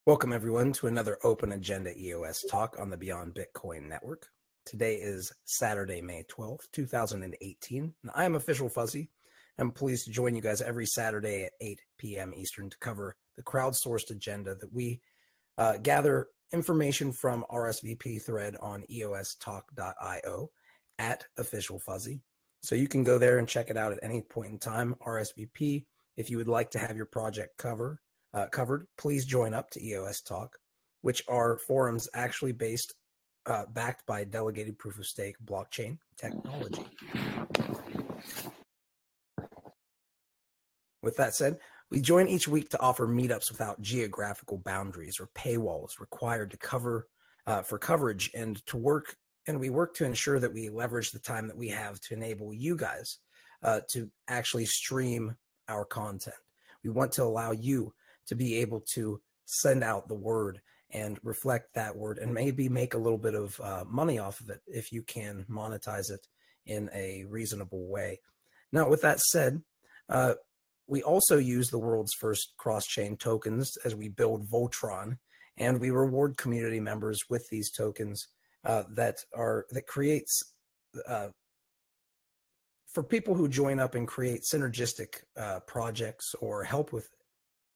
Welcome everyone to another Open Agenda EOS Talk on the Beyond Bitcoin Network. Today is Saturday, May 12th, 2018, and I am Official Fuzzy. I'm pleased to join you guys every Saturday at 8 p.m. Eastern to cover the crowdsourced agenda that we gather information from RSVP thread on EOSTalk.io at Official Fuzzy. So you can go there and check it out at any point in time, RSVP. If you would like to have your project covered, please join up to EOS Talk, which are forums actually backed by delegated proof of stake blockchain technology. With that said, we join each week to offer meetups without geographical boundaries or paywalls required to cover for coverage and we work to ensure that we leverage the time that we have to enable you guys to actually stream our content. We want to allow you to be able to send out the word and reflect that word and maybe make a little bit of money off of it if you can monetize it in a reasonable way. Now, with that said, we also use the world's first cross-chain tokens as we build Voltron, and we reward community members with these tokens that creates for people who join up and create synergistic projects or help with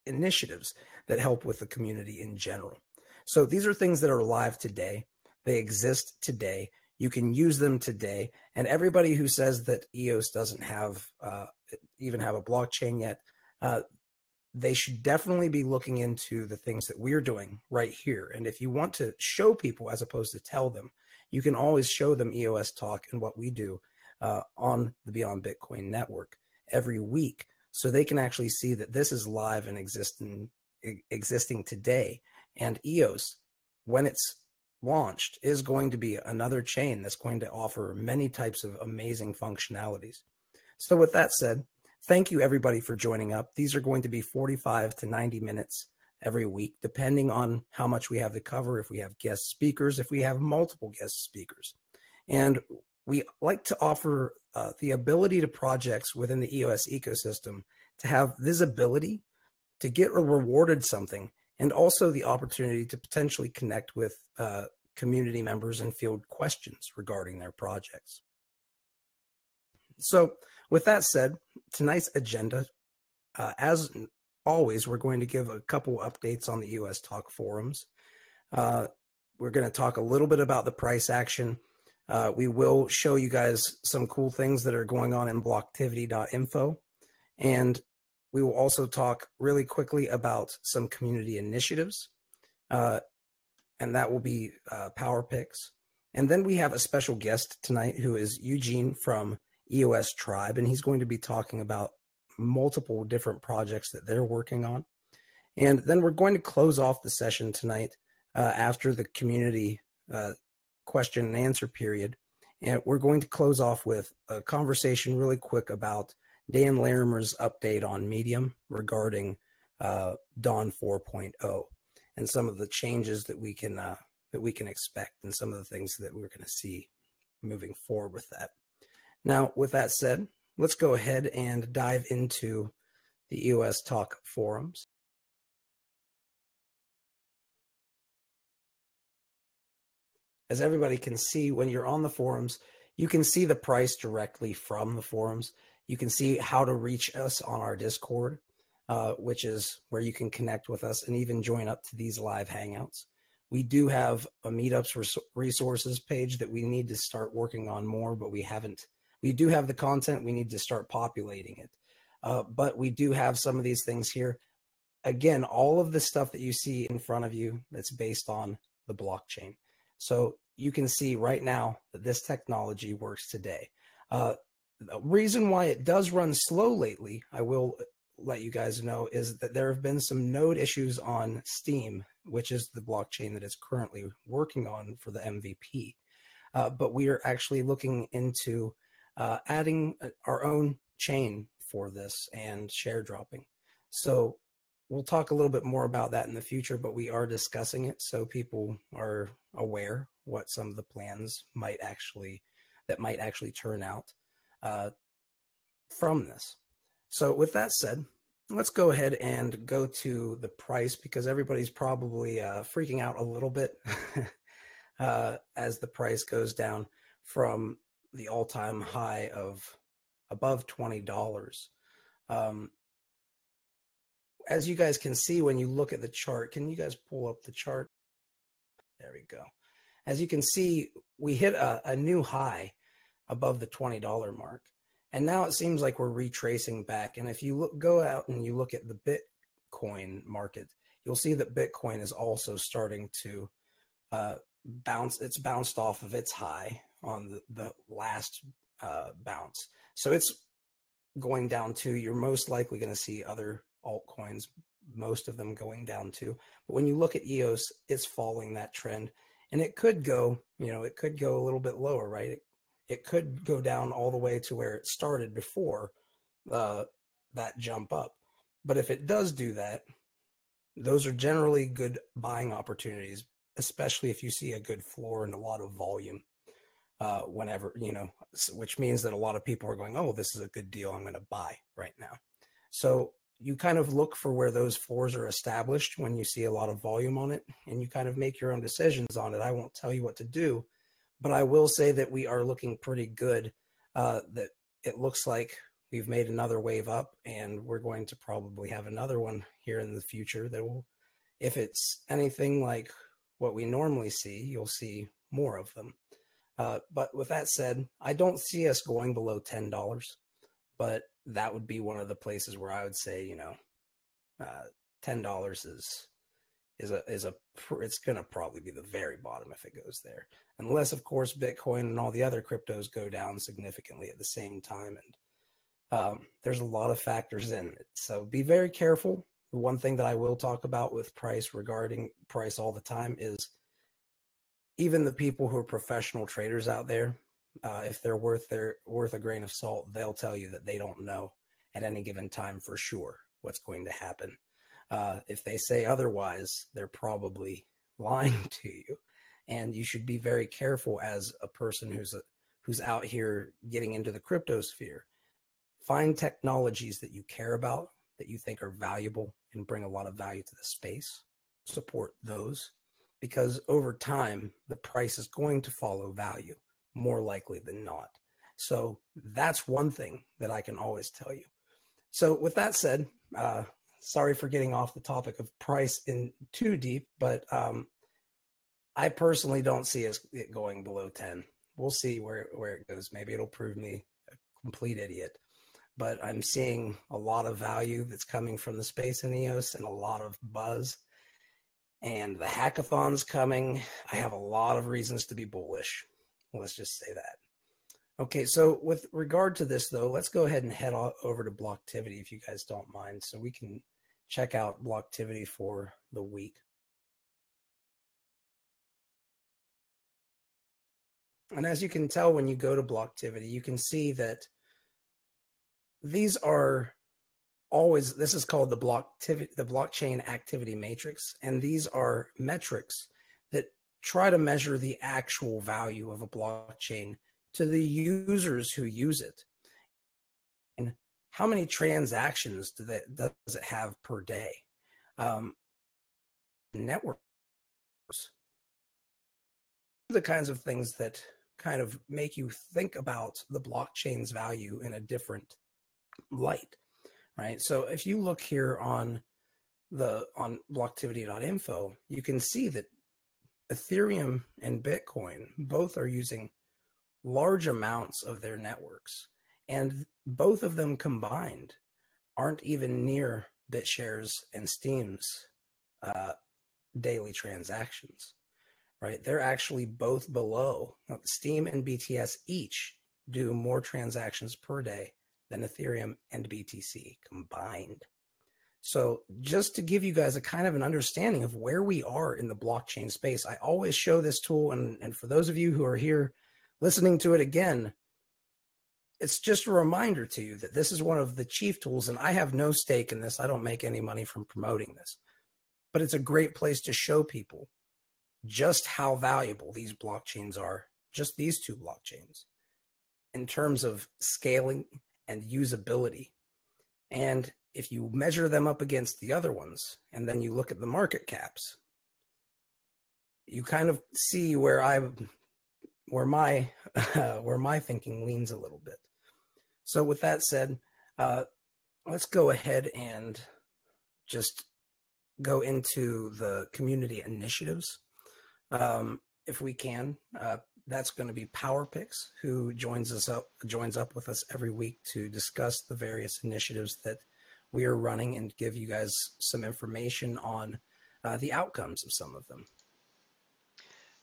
initiatives that help with the community in general. So these are things that are live today. They exist today. You can use them today. And everybody who says that EOS doesn't have even have a blockchain yet, they should definitely be looking into the things that we're doing right here. And if you want to show people as opposed to tell them, you can always show them EOS Talk and what we do on the Beyond Bitcoin Network every week, so they can actually see that this is live and existing today. And EOS, when it's launched, is going to be another chain that's going to offer many types of amazing functionalities. So with that said, thank you everybody for joining up. These are going to be 45 to 90 minutes every week, depending on how much we have to cover, if we have guest speakers, if we have multiple guest speakers. And we like to offer the ability to projects within the EOS ecosystem to have visibility, to get rewarded something, and also the opportunity to potentially connect with community members and field questions regarding their projects. So with that said, tonight's agenda, as always, we're going to give a couple updates on the EOSTalk Forums. We're going to talk a little bit about the price action. We will show you guys some cool things that are going on in blocktivity.info. And we will also talk really quickly about some community initiatives. And that will be Power Picks. And then we have a special guest tonight who is Eugene from EOSTribe, and he's going to be talking about multiple different projects that they're working on. And then we're going to close off the session tonight after the community question and answer period. And we're going to close off with a conversation really quick about Dan Larimer's update on Medium regarding Dawn 4.0 and some of the changes that we can expect and some of the things that we're going to see moving forward with that. Now, with that said, let's go ahead and dive into the EOSTalk Forums. As everybody can see, when you're on the forums, you can see the price directly from the forums. You can see how to reach us on our Discord, which is where you can connect with us and even join up to these live hangouts. We do have a meetups resources page that we need to start working on more, but we haven't. We do have the content. We need to start populating it. But we do have some of these things here. Again, all of the stuff that you see in front of you, that's based on the blockchain. So you can see right now that this technology works today. The reason why it does run slow lately, I will let you guys know, is that there have been some node issues on Steam, which is the blockchain that it's currently working on for the MVP. But we are actually looking into adding our own chain for this and share dropping. So we'll talk a little bit more about that in the future, but we are discussing it so people are aware what some of the plans might actually turn out from this. So with that said, let's go ahead and go to the price, because everybody's probably freaking out a little bit as the price goes down from the all-time high of above $20. As you guys can see when you look at the chart, can you guys pull up the chart? There we go. As you can see, we hit a new high above the $20 mark. And now it seems like we're retracing back. And if you go out and you look at the Bitcoin market, you'll see that Bitcoin is also starting to bounce. It's bounced off of its high on the last bounce. So it's going down too. You're most likely going to see other altcoins, most of them going down too. But when you look at EOS, it's following that trend. And it could go, it could go a little bit lower, right? It could go down all the way to where it started before that jump up. But if it does do that, those are generally good buying opportunities, especially if you see a good floor and a lot of volume whenever, which means that a lot of people are going, oh, this is a good deal, I'm going to buy right now. So you kind of look for where those floors are established when you see a lot of volume on it, and you kind of make your own decisions on it. I won't tell you what to do, but I will say that we are looking pretty good, that it looks like we've made another wave up, and we're going to probably have another one here in the future that will, if it's anything like what we normally see, you'll see more of them. But with that said, I don't see us going below $10, but that would be one of the places where I would say, $10 is it's going to probably be the very bottom if it goes there, unless of course Bitcoin and all the other cryptos go down significantly at the same time. And there's a lot of factors in it, so be very careful. The one thing that I will talk about with price, regarding price all the time, is even the people who are professional traders out there, if they're worth a grain of salt, they'll tell you that they don't know at any given time for sure what's going to happen. If they say otherwise, they're probably lying to you, and you should be very careful as a person who's out here getting into the crypto sphere. Find technologies that you care about, that you think are valuable and bring a lot of value to the space. Support those, because over time the price is going to follow value more likely than not. So that's one thing that I can always tell you. So with that said, sorry for getting off the topic of price in too deep, but I personally don't see it going below 10. We'll see where it goes. Maybe it'll prove me a complete idiot, but I'm seeing a lot of value that's coming from the space in EOS and a lot of buzz, and the hackathon's coming. I have a lot of reasons to be bullish. Let's just say that. Okay, so with regard to this, though, let's go ahead and head over to Blocktivity, if you guys don't mind, so we can check out Blocktivity for the week. And as you can tell when you go to Blocktivity, you can see that these are always, this is called the blockchain activity matrix, and these are metrics that try to measure the actual value of a blockchain to the users who use it. And how many transactions does it have per day? Networks. The kinds of things that kind of make you think about the blockchain's value in a different light, right? So if you look here on blocktivity.info, you can see that Ethereum and Bitcoin both are using large amounts of their networks, and both of them combined aren't even near Bitshares and Steam's daily transactions, right? They're actually both below. Steam and BTS each do more transactions per day than Ethereum and BTC combined. So just to give you guys a kind of an understanding of where we are in the blockchain space, I always show this tool. And for those of you who are here listening to it again, it's just a reminder to you that this is one of the chief tools, and I have no stake in this. I don't make any money from promoting this, but it's a great place to show people just how valuable these blockchains are, just these two blockchains, in terms of scaling and usability. And if you measure them up against the other ones, and then you look at the market caps, you kind of see where my thinking leans a little bit. So with that said, let's go ahead and just go into the community initiatives. If we can, that's going to be PowerPix, who joins up with us every week to discuss the various initiatives that we are running and give you guys some information on the outcomes of some of them.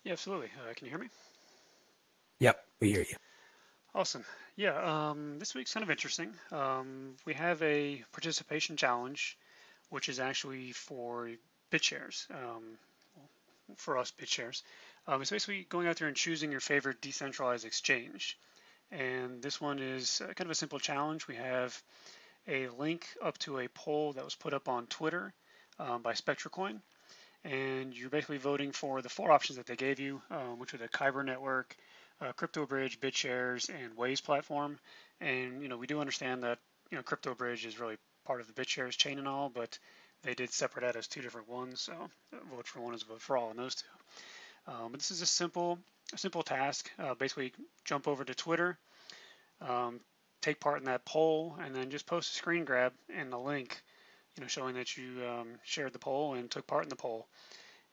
Yeah, absolutely. Can you hear me? Yep, we hear you. Awesome. Yeah, this week's kind of interesting. We have a participation challenge, which is actually for BitShares, for us BitShares. It's basically going out there and choosing your favorite decentralized exchange. And this one is kind of a simple challenge. We have a link up to a poll that was put up on Twitter by SpectraCoin. And you're basically voting for the 4 options that they gave you, which are the Kyber Network, CryptoBridge, BitShares, and Waves platform. And we do understand that CryptoBridge is really part of the BitShares chain and all, but they did separate that as 2 different ones. So vote for one is vote for all in those 2. But this is a simple task. Basically, jump over to Twitter, take part in that poll, and then just post a screen grab and the link, showing that you shared the poll and took part in the poll.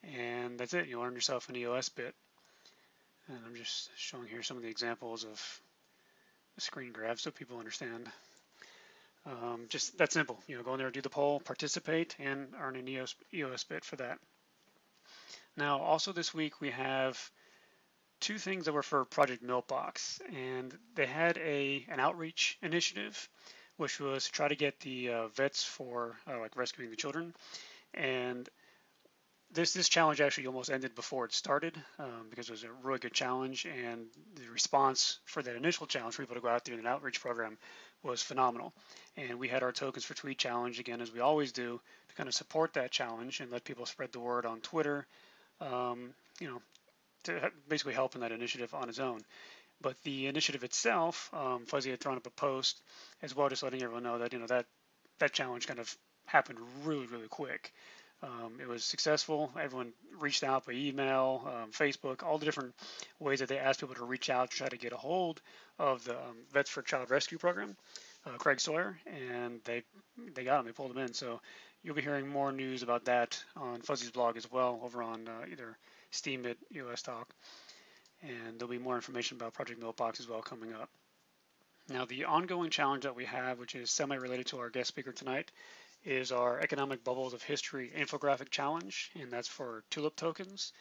And that's it. You'll earn yourself an EOS bit. And I'm just showing here some of the examples of the screen grab so people understand. Just that simple. Go in there, do the poll, participate, and earn an EOS bit for that. Now, also this week we have 2 things that were for Project Milkbox, and they had an outreach initiative, which was to try to get the vets for like rescuing the children. And this challenge actually almost ended before it started because it was a really good challenge, and the response for that initial challenge for people to go out there in an outreach program was phenomenal. And we had our tokens for tweet challenge again, as we always do, to kind of support that challenge and let people spread the word on Twitter, to basically help in that initiative on its own. But the initiative itself, Fuzzy had thrown up a post as well, just letting everyone know that that challenge kind of happened really, really quick. It was successful. Everyone reached out by email, Facebook, all the different ways that they asked people to reach out to try to get a hold of the Vets for Child Rescue Program, Craig Sawyer, and they got him. They pulled him in. So you'll be hearing more news about that on Fuzzy's blog as well, over on either Steam at EOSTalk, and there'll be more information about Project Milkbox as well coming up. Now, the ongoing challenge that we have, which is semi-related to our guest speaker tonight, is our Economic Bubbles of History Infographic Challenge, and that's for TULIP tokens.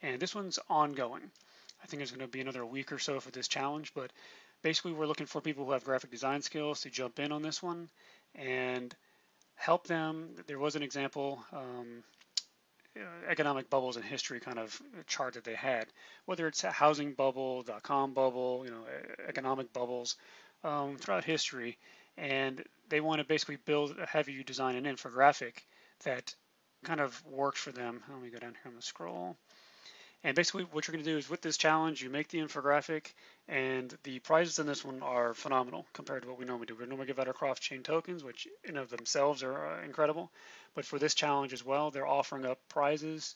And this one's ongoing. I think there's going to be another week or so for this challenge, but basically we're looking for people who have graphic design skills to jump in on this one and help them. There was an example, economic bubbles in history kind of chart that they had, whether it's a housing bubble, .com bubble, economic bubbles throughout history. And they want to basically have you design an infographic that kind of works for them. Let me go down here on the scroll. And basically what you're going to do is, with this challenge, you make the infographic, and the prizes in this one are phenomenal compared to what we normally do. We normally give out our cross-chain tokens, which in of themselves are incredible. But for this challenge as well, they're offering up prizes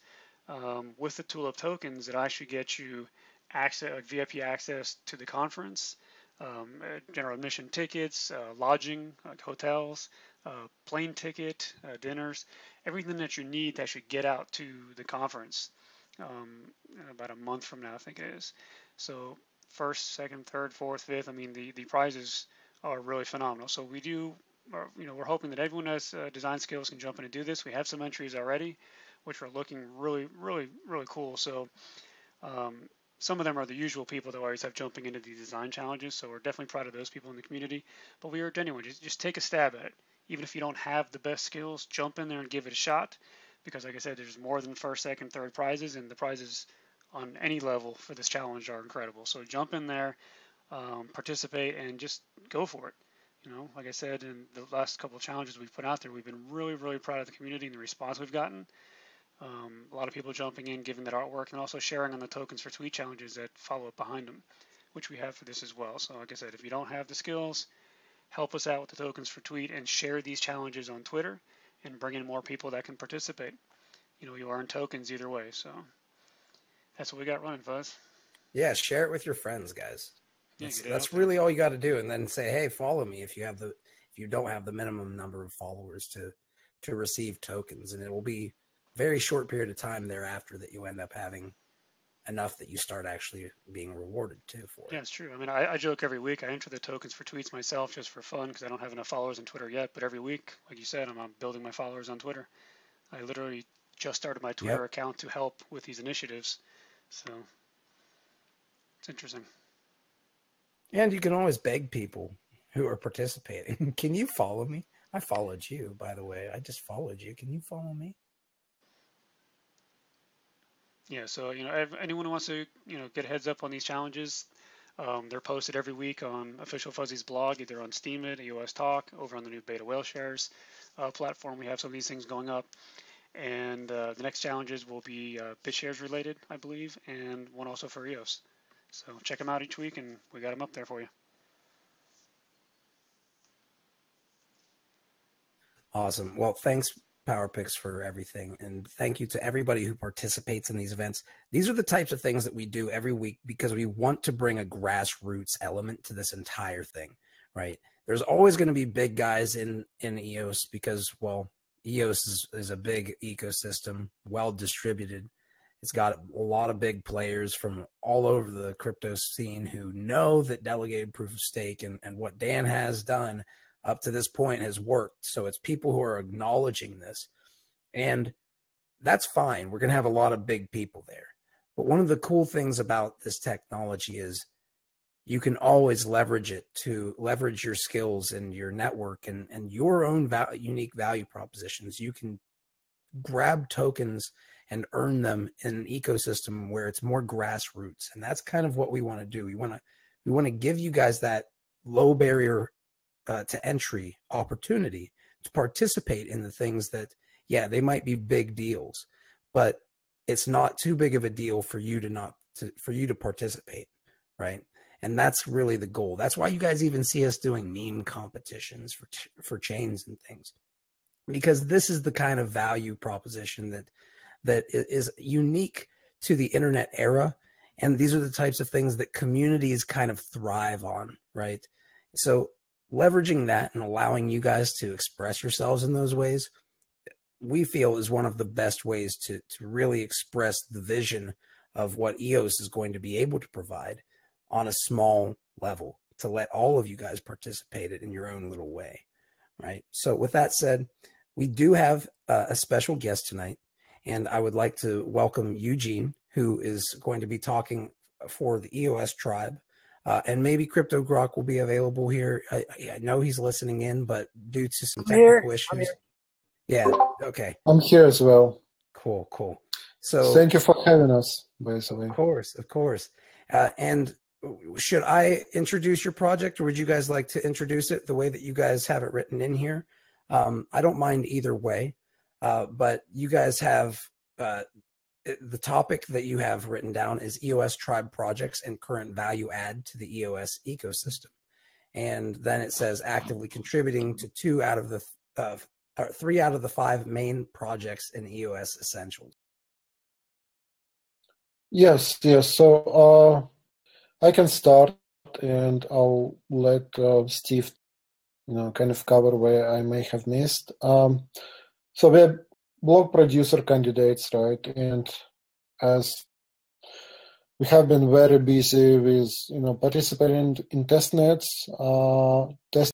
with the TULIP tokens that actually get you access, like VIP access to the conference, general admission tickets, lodging, like hotels, plane ticket, dinners, everything that you need to actually get out to the conference about a month from now, I think it is. So first, second, third, fourth, fifth, I mean, the prizes are really phenomenal. So we're hoping that everyone who has design skills can jump in and do this. We have some entries already, which are looking really, really, really cool. So Some of them are the usual people that always have jumping into the design challenges, so we're definitely proud of those people in the community. But we urge anyone, just take a stab at it. Even if you don't have the best skills, jump in there and give it a shot. Because like I said, there's more than first, second, third prizes, and the prizes on any level for this challenge are incredible. So jump in there, participate, and just go for it. You know, like I said, in the last couple of challenges we've put out there, we've been really, really proud of the community and the response we've gotten. A lot of people jumping in, giving their artwork, and also sharing on the tokens for tweet challenges that follow up behind them, which we have for this as well. So like I said, if you don't have the skills, help us out with the tokens for tweet and share these challenges on Twitter and bring in more people that can participate. You know, you earn tokens either way. So that's what we got running, Fuzz. Yeah, share it with your friends, guys. Yeah, that's really all you got to do, and then say, hey, follow me if you don't have the minimum number of followers to receive tokens, and it will be very short period of time thereafter that you end up having enough that you start actually being rewarded too for it. Yeah, it's true. I mean, I joke every week. I enter the tokens for tweets myself just for fun because I don't have enough followers on Twitter yet. But every week, like you said, I'm building my followers on Twitter. I literally just started my Twitter account to help with these initiatives. So it's interesting. And you can always beg people who are participating. Can you follow me? I followed you, by the way. I just followed you. Can you follow me? Yeah, so, you know, if anyone who wants to, you know, get a heads up on these challenges, they're posted every week on Official Fuzzy's blog, either on Steemit, EOSTalk, over on the new Beta Whale Shares platform. We have some of these things going up. And the next challenges will be BitShares related, I believe, and one also for EOS. So check them out each week, and we got them up there for you. Awesome. Well, thanks, PowerPix, for everything. And thank you to everybody who participates in these events. These are the types of things that we do every week because we want to bring a grassroots element to this entire thing, right? There's always going to be big guys in EOS because, well, EOS is a big ecosystem, well distributed. It's got a lot of big players from all over the crypto scene who know that delegated proof of stake and what Dan has done up to this point has worked. So it's people who are acknowledging this. And that's fine. We're going to have a lot of big people there. But one of the cool things about this technology is you can always leverage it to leverage your skills and your network and your own unique value propositions. You can grab tokens and earn them in an ecosystem where it's more grassroots. And that's kind of what we want to do. We want to give you guys that low barrier to entry opportunity to participate in the things that, yeah, they might be big deals, but it's not too big of a deal for you to participate, right? And that's really the goal. That's why you guys even see us doing meme competitions for chains and things, because this is the kind of value proposition that is unique to the internet era. And these are the types of things that communities kind of thrive on, right? So leveraging that and allowing you guys to express yourselves in those ways, we feel is one of the best ways to really express the vision of what EOS is going to be able to provide on a small level, to let all of you guys participate in your own little way, right? So with that said, we do have a special guest tonight, and I would like to welcome Eugene, who is going to be talking for the EOS tribe. And maybe Crypto Grok will be available here. I know he's listening in, but due to some technical issues. Yeah, okay. I'm here as well. Cool. So thank you for having us, by the way. Of course. And should I introduce your project, or would you guys like to introduce it the way that you guys have it written in here? I don't mind either way, but you guys have the topic that you have written down is EOS tribe projects and current value add to the EOS ecosystem. And then it says actively contributing to 3 out of the 5 main projects in EOS Essentials. Yes. So I can start, and I'll let Steve, kind of cover where I may have missed. So we're blog producer candidates, right? And as we have been very busy with, participating in testnets, test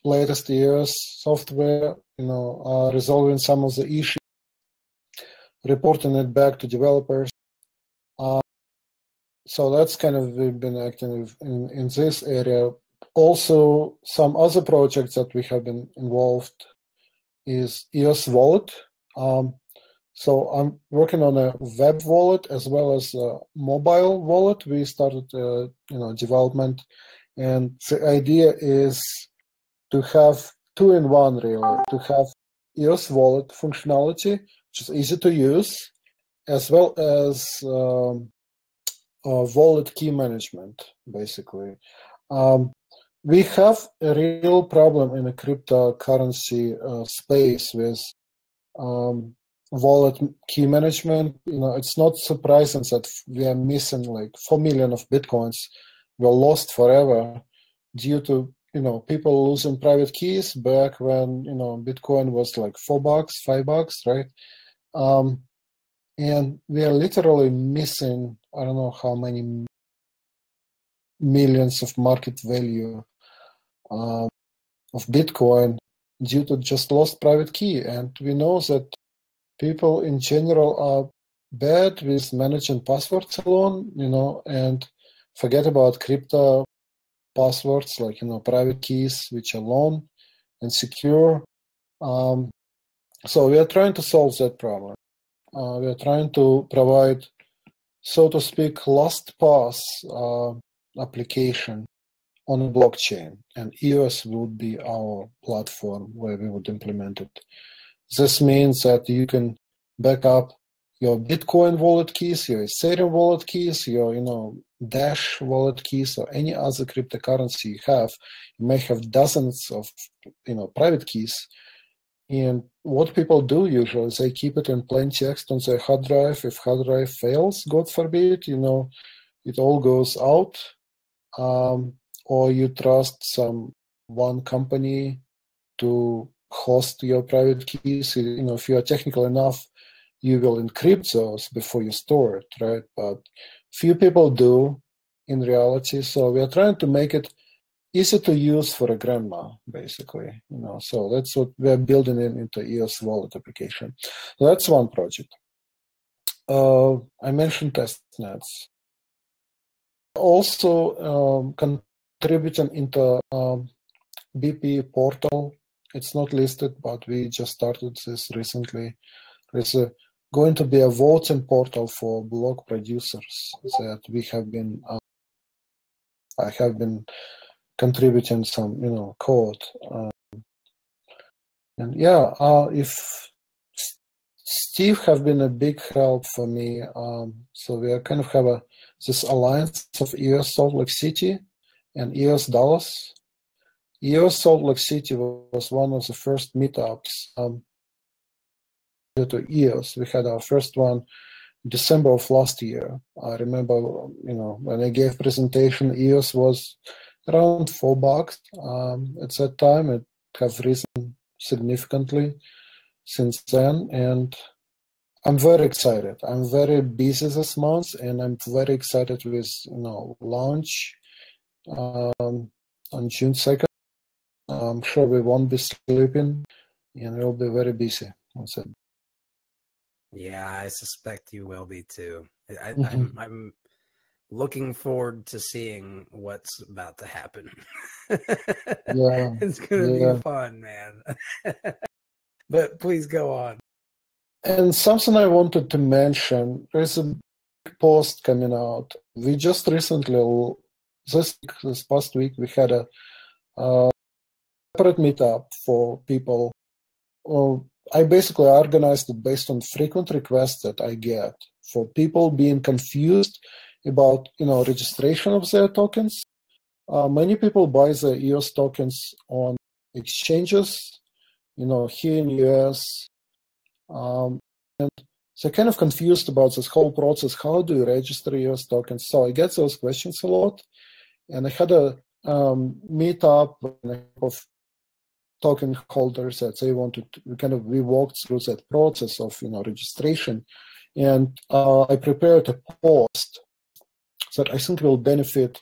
latest EOS software, resolving some of the issues, reporting it back to developers. So that's kind of, we've been active in this area. Also, some other projects that we have been involved is EOS Wallet. So I'm working on a web wallet as well as a mobile wallet. We started, development, and the idea is to have two-in-one, really, to have EOS Wallet functionality, which is easy to use, as well as wallet key management, basically. We have a real problem in the cryptocurrency space with wallet key management. It's not surprising that we are missing like 4 million of Bitcoins were lost forever due to, people losing private keys back when, Bitcoin was like $4, $5, right? And we are literally missing, I don't know how many millions of market value of Bitcoin due to just lost private key. And we know that people in general are bad with managing passwords alone, and forget about crypto passwords like, private keys, which are long and secure. So we are trying to solve that problem. We are trying to provide, so to speak, LastPass application on a blockchain, and EOS would be our platform where we would implement it. This means that you can back up your Bitcoin wallet keys, your Ethereum wallet keys, your Dash wallet keys, or any other cryptocurrency you have. You may have dozens of private keys. And what people do usually is they keep it in plain text on their hard drive. If hard drive fails, God forbid, it all goes out. Or you trust one company to host your private keys. If you are technical enough, you will encrypt those before you store it, right? But few people do in reality. So we are trying to make it easy to use for a grandma, basically. So that's what we are building into EOS Wallet application. So that's one project. I mentioned testnets. Also contributing into BP portal. It's not listed, but we just started this recently. There's going to be a voting portal for block producers that we have been. I have been contributing some, code, and yeah, if Steve have been a big help for me. So we are kind of have this alliance of EOS Salt Lake City and EOS Dallas. EOS Salt Lake City was one of the first meetups to EOS. We had our first one December of last year. I remember, when I gave presentation, EOS was around $4 at that time. It has risen significantly since then, and I'm very excited. I'm very busy this month, and I'm very excited with launch on June 2nd. I'm sure we won't be sleeping, and we'll be very busy. Yeah, I suspect you will be too. Mm-hmm. I'm looking forward to seeing what's about to happen. Yeah, it's gonna be fun, man. But please go on. And something I wanted to mention, there's a big post coming out. We just recently, this past week, we had a separate meetup for people. I basically organized it based on frequent requests that I get for people being confused about registration of their tokens. Many people buy the EOS tokens on exchanges, here in US. And they're kind of confused about this whole process. How do you register EOS tokens? So I get those questions a lot. And I had a meetup of token holders that they wanted to we walked through that process of registration. And I prepared a post that I think will benefit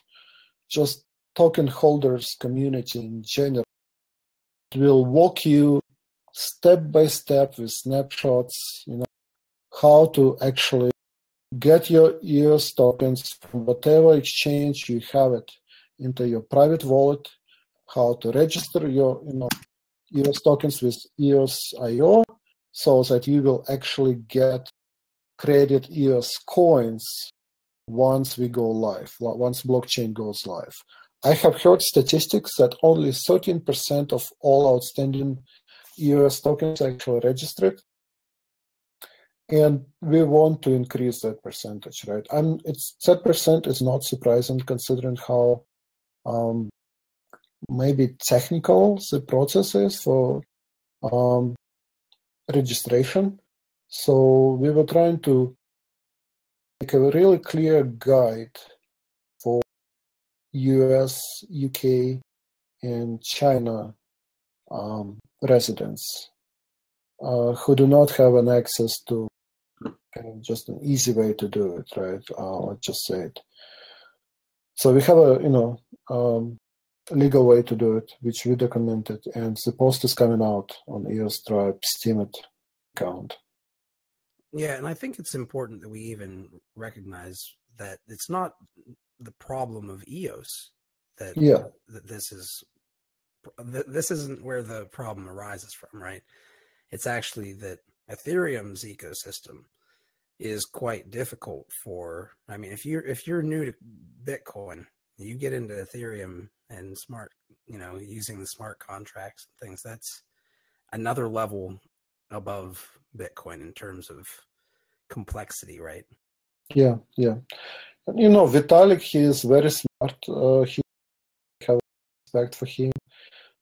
just token holders community in general. It will walk you step by step with snapshots, how to actually get your EOS tokens from whatever exchange you have it into your private wallet, how to register your EOS tokens with EOSIO so that you will actually get credit EOS coins once we go live, once blockchain goes live. I have heard statistics that only 13% of all outstanding EOS tokens actually registered, and we want to increase that percentage, right? That percent is not surprising considering how maybe technical the process is for registration. So we were trying to make a really clear guide for US, UK, and China residents who do not have an access to just an easy way to do it, right? Let's just say it. So we have a legal way to do it, which we documented, and the post is coming out on EOSTribe Team account. Yeah, and I think it's important that we even recognize that it's not the problem of EOS that this isn't where the problem arises from, right? It's actually that Ethereum's ecosystem is quite difficult for. I mean, if you're new to Bitcoin, you get into Ethereum and using the smart contracts and things. That's another level above Bitcoin in terms of complexity, right? Yeah. Vitalik, he is very smart. He have respect for him.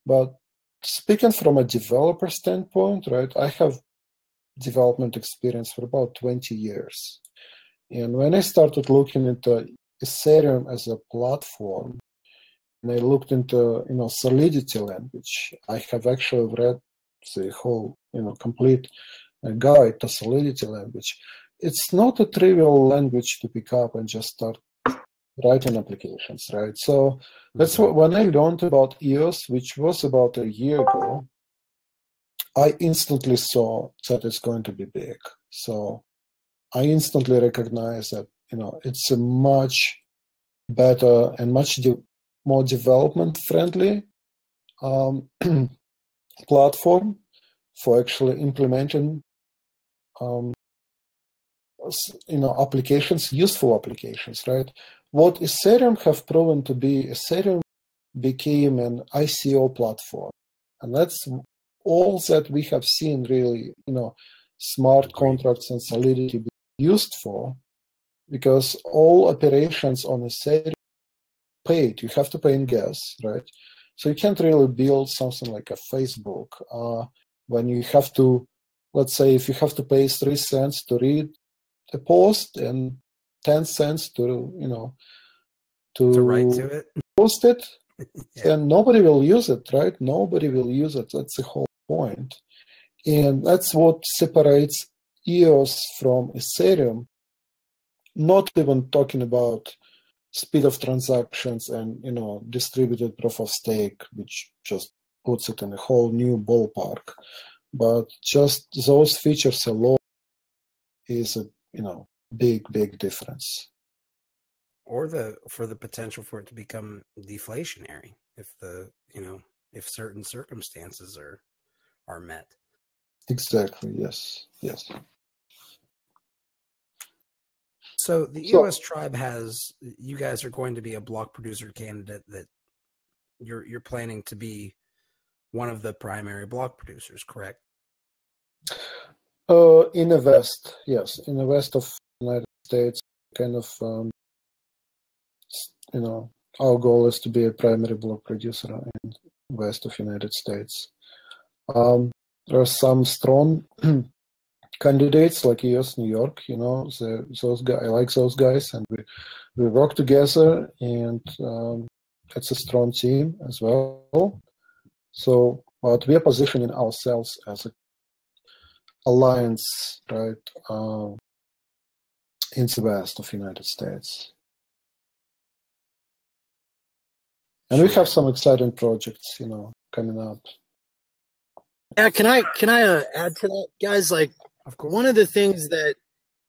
But speaking from a developer standpoint, right, I have development experience for about 20 years. And when I started looking into Ethereum as a platform, and I looked into Solidity language, I have actually read the whole complete guide to Solidity language. It's not a trivial language to pick up and just start writing applications, right? So that's when I learned about EOS, which was about a year ago, I instantly saw that it's going to be big. So I instantly recognized that it's a much better and much more development friendly platform for actually implementing applications, useful applications, right? What Ethereum have proven to be, Ethereum became an ICO platform, and that's all that we have seen really, smart contracts and Solidity be used for, because all operations on Ethereum paid. You have to pay in gas, right? So you can't really build something like a Facebook when you have to, let's say, if you have to pay 3 cents to read a post and 10 cents to write to it, post it, yeah. Then nobody will use it, right? Nobody will use it. That's the whole point. And that's what separates EOS from Ethereum, not even talking about speed of transactions and distributed proof of stake, which just puts it in a whole new ballpark. But just those features alone is a big difference. Or for the potential for it to become deflationary if certain circumstances are met. Exactly. Yes. So the EOS tribe you guys are going to be a block producer candidate that you're planning to be one of the primary block producers, correct? In the West, yes. In the West of the United States, kind of, our goal is to be a primary block producer in the West of United States. There are some strong candidates like EOS New York, those guys. I like those guys, and we work together, and it's a strong team as well. So, but we are positioning ourselves as an alliance, right, in the West of United States, and we have some exciting projects, coming up. Yeah, can I add to that, guys? Like, one of the things that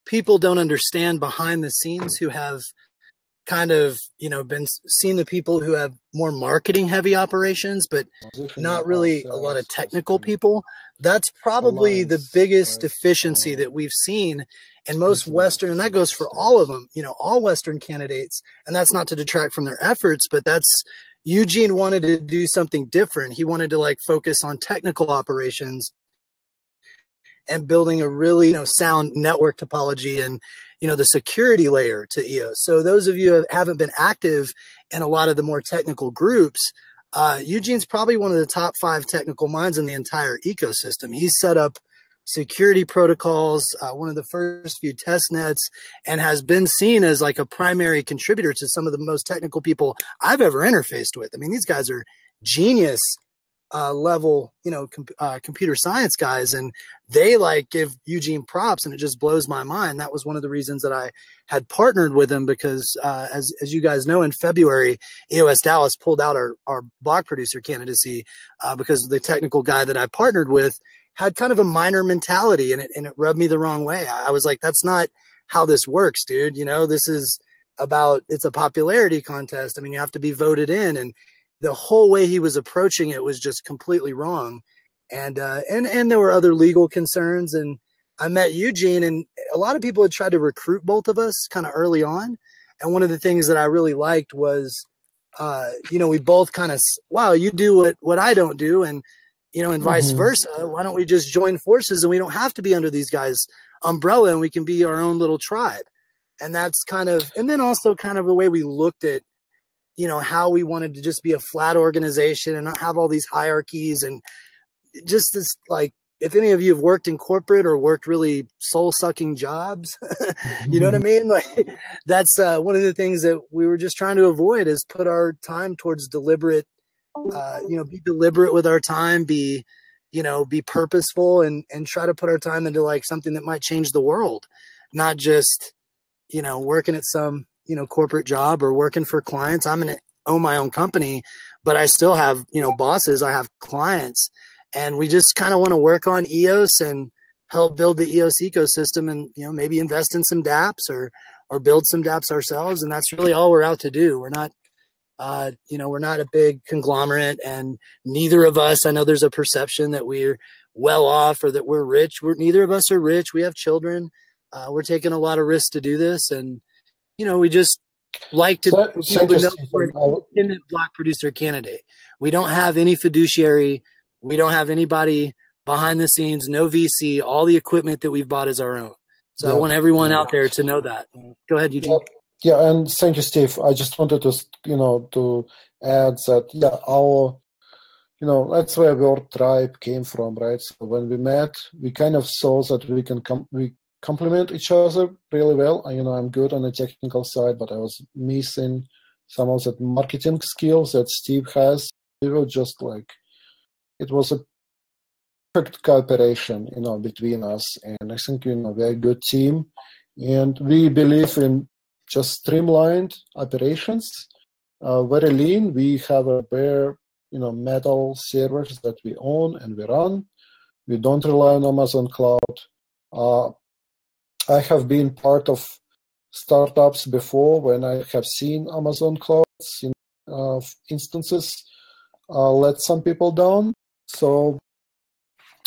people don't understand behind the scenes who have kind of, been seeing the people who have more marketing heavy operations, but not really a lot of technical people. That's probably the biggest deficiency that we've seen in most Western, and that goes for all of them, all Western candidates. And that's not to detract from their efforts, but Eugene wanted to do something different. He wanted to focus on technical operations and building a really sound network topology and the security layer to EOS. So those of you who haven't been active in a lot of the more technical groups, Eugene's probably one of the top 5 technical minds in the entire ecosystem. He's set up security protocols, one of the first few test nets, and has been seen as a primary contributor to some of the most technical people I've ever interfaced with. I mean, these guys are genius level, computer science guys, and they give Eugene props, and it just blows my mind. That was one of the reasons that I had partnered with him, because as you guys know, in February, EOS Dallas pulled out our block producer candidacy because the technical guy that I partnered with had kind of a minor mentality, and it rubbed me the wrong way. I was like, that's not how this works, dude. This is it's a popularity contest. I mean, you have to be voted in, and the whole way he was approaching it was just completely wrong. And there were other legal concerns, and I met Eugene, and a lot of people had tried to recruit both of us kind of early on. And one of the things that I really liked was, we both kind of, wow, you do what I don't do. And, and vice versa. Why don't we just join forces, and we don't have to be under these guys' umbrella, and we can be our own little tribe. And that's and then also kind of the way we looked at, how we wanted to just be a flat organization and not have all these hierarchies, and just this, if any of you have worked in corporate or worked really soul sucking jobs, you know what I mean? That's one of the things that we were just trying to avoid, is put our time towards deliberate, be deliberate with our time, be purposeful, and try to put our time into something that might change the world, not just, working at some, corporate job or working for clients. I'm going to own my own company, but I still have, bosses, I have clients, and we just kind of want to work on EOS and help build the EOS ecosystem, and, maybe invest in some dApps or build some dApps ourselves. And that's really all we're out to do. We're not, we're not a big conglomerate, and neither of us, I know there's a perception that we're well off or that we're rich. Neither of us are rich. We have children. We're taking a lot of risks to do this. And, we just like to know we're an independent block producer candidate. We don't have any fiduciary. We don't have anybody behind the scenes, no VC. All the equipment that we've bought is our own. So I want everyone out there to know that. Go ahead, Eugene. Yeah, and thank you, Steve. I just wanted to, to add that, our, that's where word tribe came from, right? So when we met, we kind of saw that we can complement each other really well. I'm good on the technical side, but I was missing some of the marketing skills that Steve has. We were just it was a perfect cooperation, between us. And I think, we're a good team, and we believe in just streamlined operations, very lean. We have a bare, metal servers that we own and we run. We don't rely on Amazon Cloud. I have been part of startups before when I have seen Amazon Clouds instances let some people down. So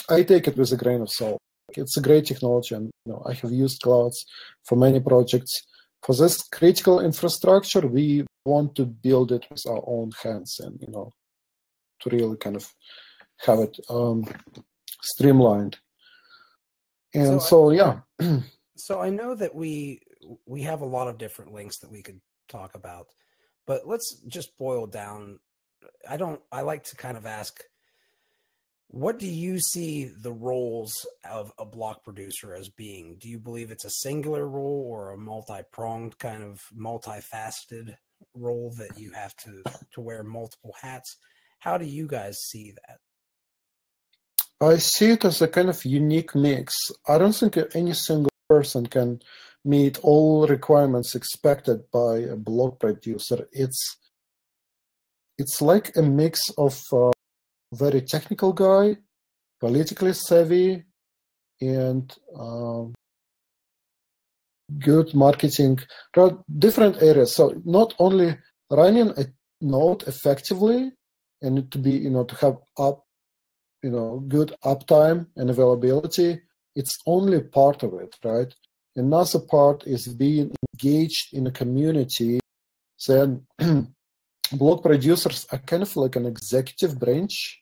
I take it with a grain of salt. It's a great technology, and I have used clouds for many projects. For this critical infrastructure, we want to build it with our own hands, and to really kind of have it streamlined. And So I know that we have a lot of different links that we could talk about, but let's just boil down. I like to kind of ask, what do you see the roles of a block producer as being? Do you believe it's a singular role or a multi-pronged, kind of multifaceted role that you have to wear multiple hats? How do you guys see that? I see it as a kind of unique mix. I don't think any single person can meet all requirements expected by a block producer. It's like a mix of very technical guy, politically savvy, and good marketing. There are different areas. So not only running a node effectively and to be, to have good uptime and availability, it's only part of it, right? Another part is being engaged in a community. Then block producers are kind of like an executive branch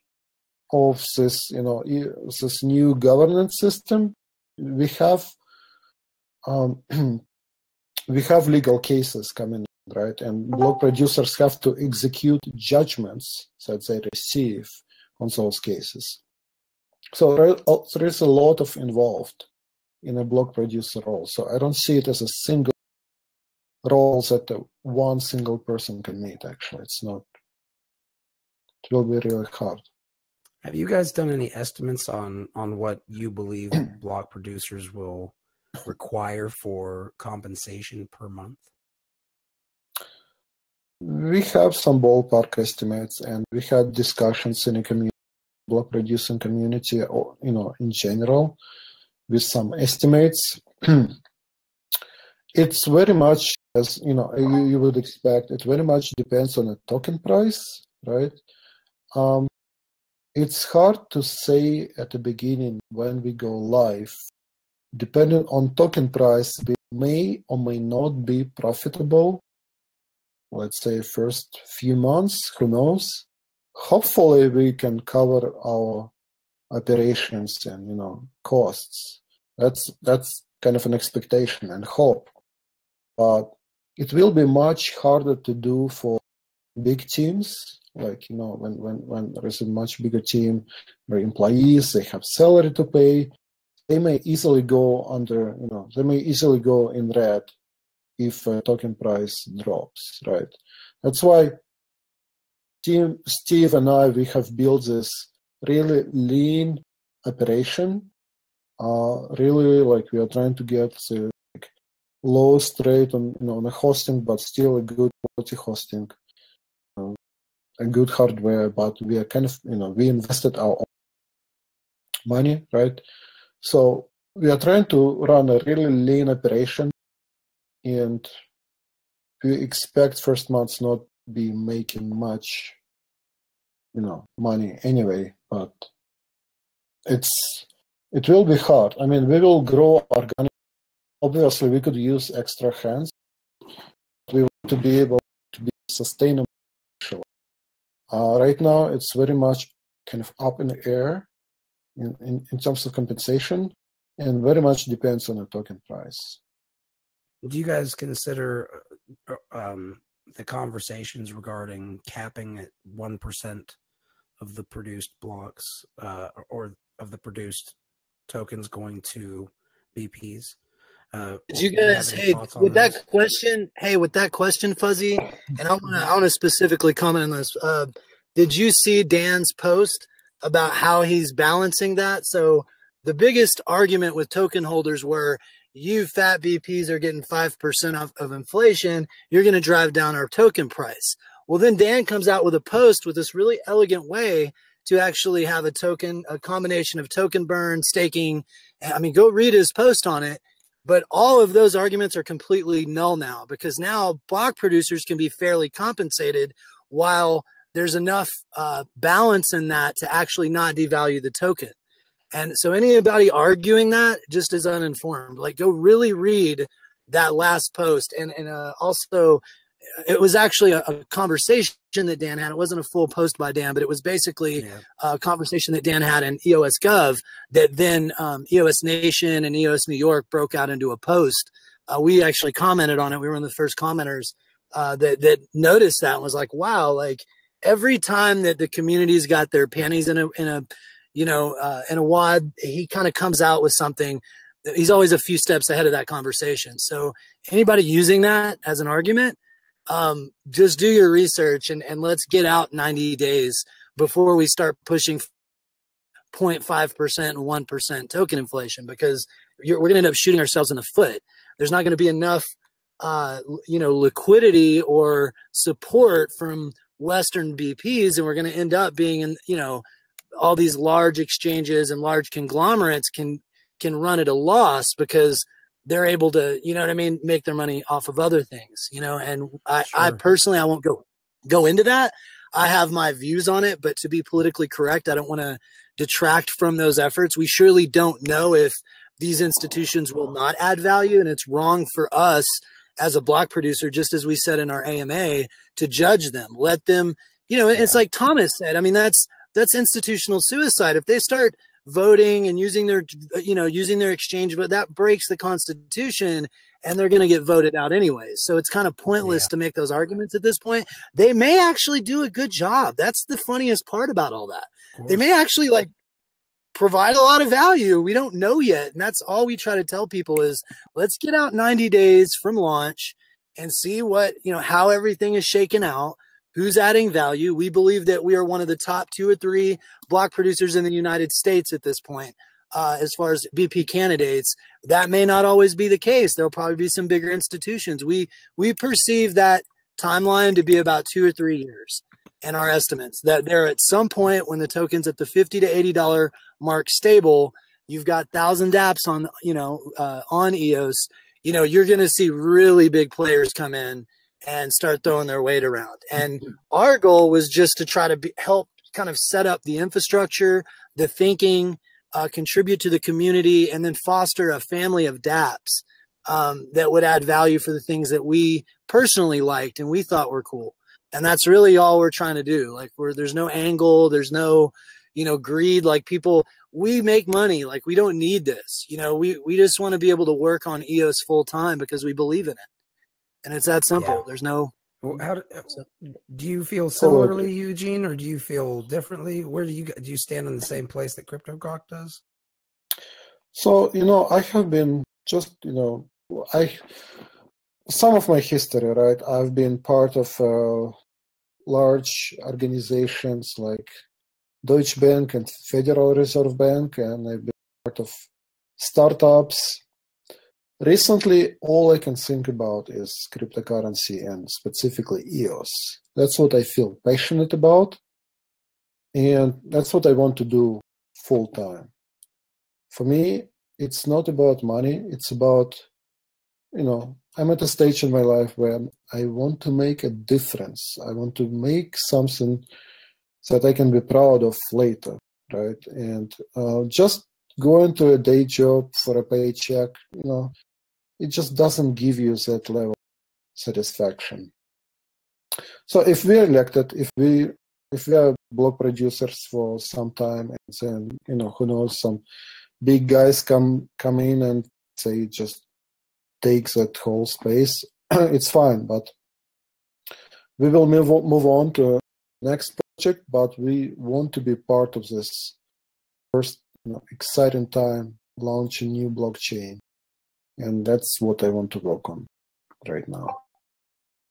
of this, this new governance system. We have legal cases coming, right? And block producers have to execute judgments that they receive on those cases. So there is a lot of involved in a block producer role. So I don't see it as a single role that one single person can meet. Actually, it's not. It will be really hard. Have you guys done any estimates on what you believe block producers will require for compensation per month? We have some ballpark estimates, and we had discussions in a community, block producing community, or in general, with some estimates. It's very much, as you would expect. It very much depends on the token price, right? It's hard to say at the beginning when we go live. Depending on token price, we may or may not be profitable. Let's say first few months, who knows? Hopefully we can cover our operations and costs. That's kind of an expectation and hope. But it will be much harder to do for big teams. Like when there is a much bigger team, where employees, they have salary to pay, they may easily go under, they may easily go in red if token price drops, right? That's why Steve and I, we have built this really lean operation. Really, like, we are trying to get the lowest rate on the hosting, but still a good quality hosting, a good hardware. But we are kind of, we invested our own money, right? So we are trying to run a really lean operation, and we expect first months not be making much, money anyway. But it will be hard. I mean, we will grow organically. Obviously, we could use extra hands. We want to be able to be sustainable. Right now, it's very much kind of up in the air in terms of compensation, and very much depends on the token price. Do you guys consider the conversations regarding capping at 1% of the produced blocks or of the produced tokens going to BPs? Did you guys, with that question, Fuzzy, and I want to specifically comment on this. Did you see Dan's post about how he's balancing that? So the biggest argument with token holders were, you fat BPs are getting 5% of inflation. You're going to drive down our token price. Well, then Dan comes out with a post with this really elegant way to actually have a combination of token burn, staking. I mean, go read his post on it. But all of those arguments are completely null now, because now block producers can be fairly compensated while there's enough balance in that to actually not devalue the token. And so anybody arguing that just is uninformed. Like, go really read that last post. And also, it was actually a conversation that Dan had. It wasn't a full post by Dan, but it was basically a conversation that Dan had in EOS Gov that then EOS Nation and EOS New York broke out into a post. We actually commented on it. We were one of the first commenters that noticed that and was like, wow, like every time that the community's got their panties in a wad, he kind of comes out with something. He's always a few steps ahead of that conversation. So anybody using that as an argument, just do your research and let's get out 90 days before we start pushing 0.5% and 1% token inflation, because we're going to end up shooting ourselves in the foot. There's not going to be enough, liquidity or support from Western BPs, and we're going to end up being in, all these large exchanges and large conglomerates can run at a loss because they're able to, you know what I mean, make their money off of other things, you know. And I Sure. personally, I won't go into that. I have my views on it, but to be politically correct, I don't want to detract from those efforts. We surely don't know if these institutions will not add value, and it's wrong for us as a block producer, just as we said in our AMA, to judge them. Let them, you know, it's like Thomas said. I mean, that's institutional suicide. If they start voting and using their, you know, using their exchange, but that breaks the Constitution, and they're going to get voted out anyways. So it's kind of pointless to make those arguments at this point. They may actually do a good job. That's the funniest part about all that. They may actually like provide a lot of value. We don't know yet. And that's all we try to tell people is let's get out 90 days from launch and see what, you know, how everything is shaken out, who's adding value. We believe that we are one of the top 2 or 3 block producers in the United States at this point. As far as BP candidates, that may not always be the case. There'll probably be some bigger institutions. We perceive that timeline to be about 2 or 3 years in our estimates, that they're at some point when the token's at the $50 to $80 mark stable, you've got 1,000 dApps on, you know, on EOS, you know, you're going to see really big players come in and start throwing their weight around. And our goal was just to try to help kind of set up the infrastructure, the thinking, contribute to the community, and then foster a family of dApps that would add value for the things that we personally liked and we thought were cool. And that's really all we're trying to do. Like there's no angle, there's no, you know, greed. Like people, we make money. Like we don't need this. You know, we just want to be able to work on EOS full time because we believe in it. And it's that simple. Yeah. There's no. Well, do you feel similarly, Eugene, or do you feel differently? Where do you stand in the same place that CryptoGawk does? So, you know, I have been just, you know, some of my history, right? I've been part of large organizations like Deutsche Bank and Federal Reserve Bank, and I've been part of startups. Recently, all I can think about is cryptocurrency and specifically EOS. That's what I feel passionate about, and that's what I want to do full time. For me, it's not about money. It's about, you know, I'm at a stage in my life where I want to make a difference. I want to make something that I can be proud of later, right? And just going to a day job for a paycheck, you know, it just doesn't give you that level of satisfaction. So if we're elected, if we are block producers for some time, and then, you know, who knows, some big guys come in and say just take that whole space, it's fine. But we will move on to the next project. But we want to be part of this first, you know, exciting time, launch a new blockchain, and that's what I want to work on right now.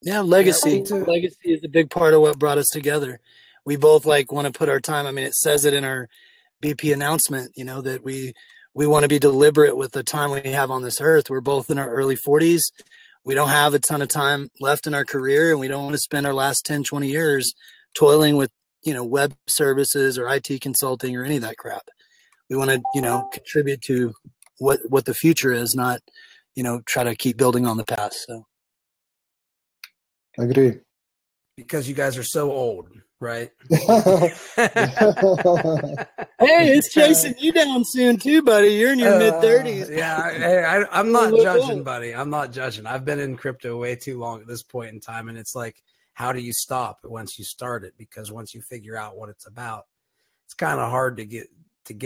Yeah, legacy. Legacy is a big part of what brought us together. We both like want to put our time. I mean, it says it in our BP announcement, you know, that we want to be deliberate with the time we have on this earth. We're both in our early 40s. We don't have a ton of time left in our career, and we don't want to spend our last 10, 20 years toiling with, you know, web services or IT consulting or any of that crap. We want to, you know, contribute to what the future is, not, you know, try to keep building on the past. So. Agree. Because you guys are so old, right? Hey, it's chasing you down soon too, buddy. You're in your mid-30s. Yeah, I'm not judging, buddy. I'm not judging. I've been in crypto way too long at this point in time, and it's like, how do you stop once you start it? Because once you figure out what it's about, it's kind of hard to get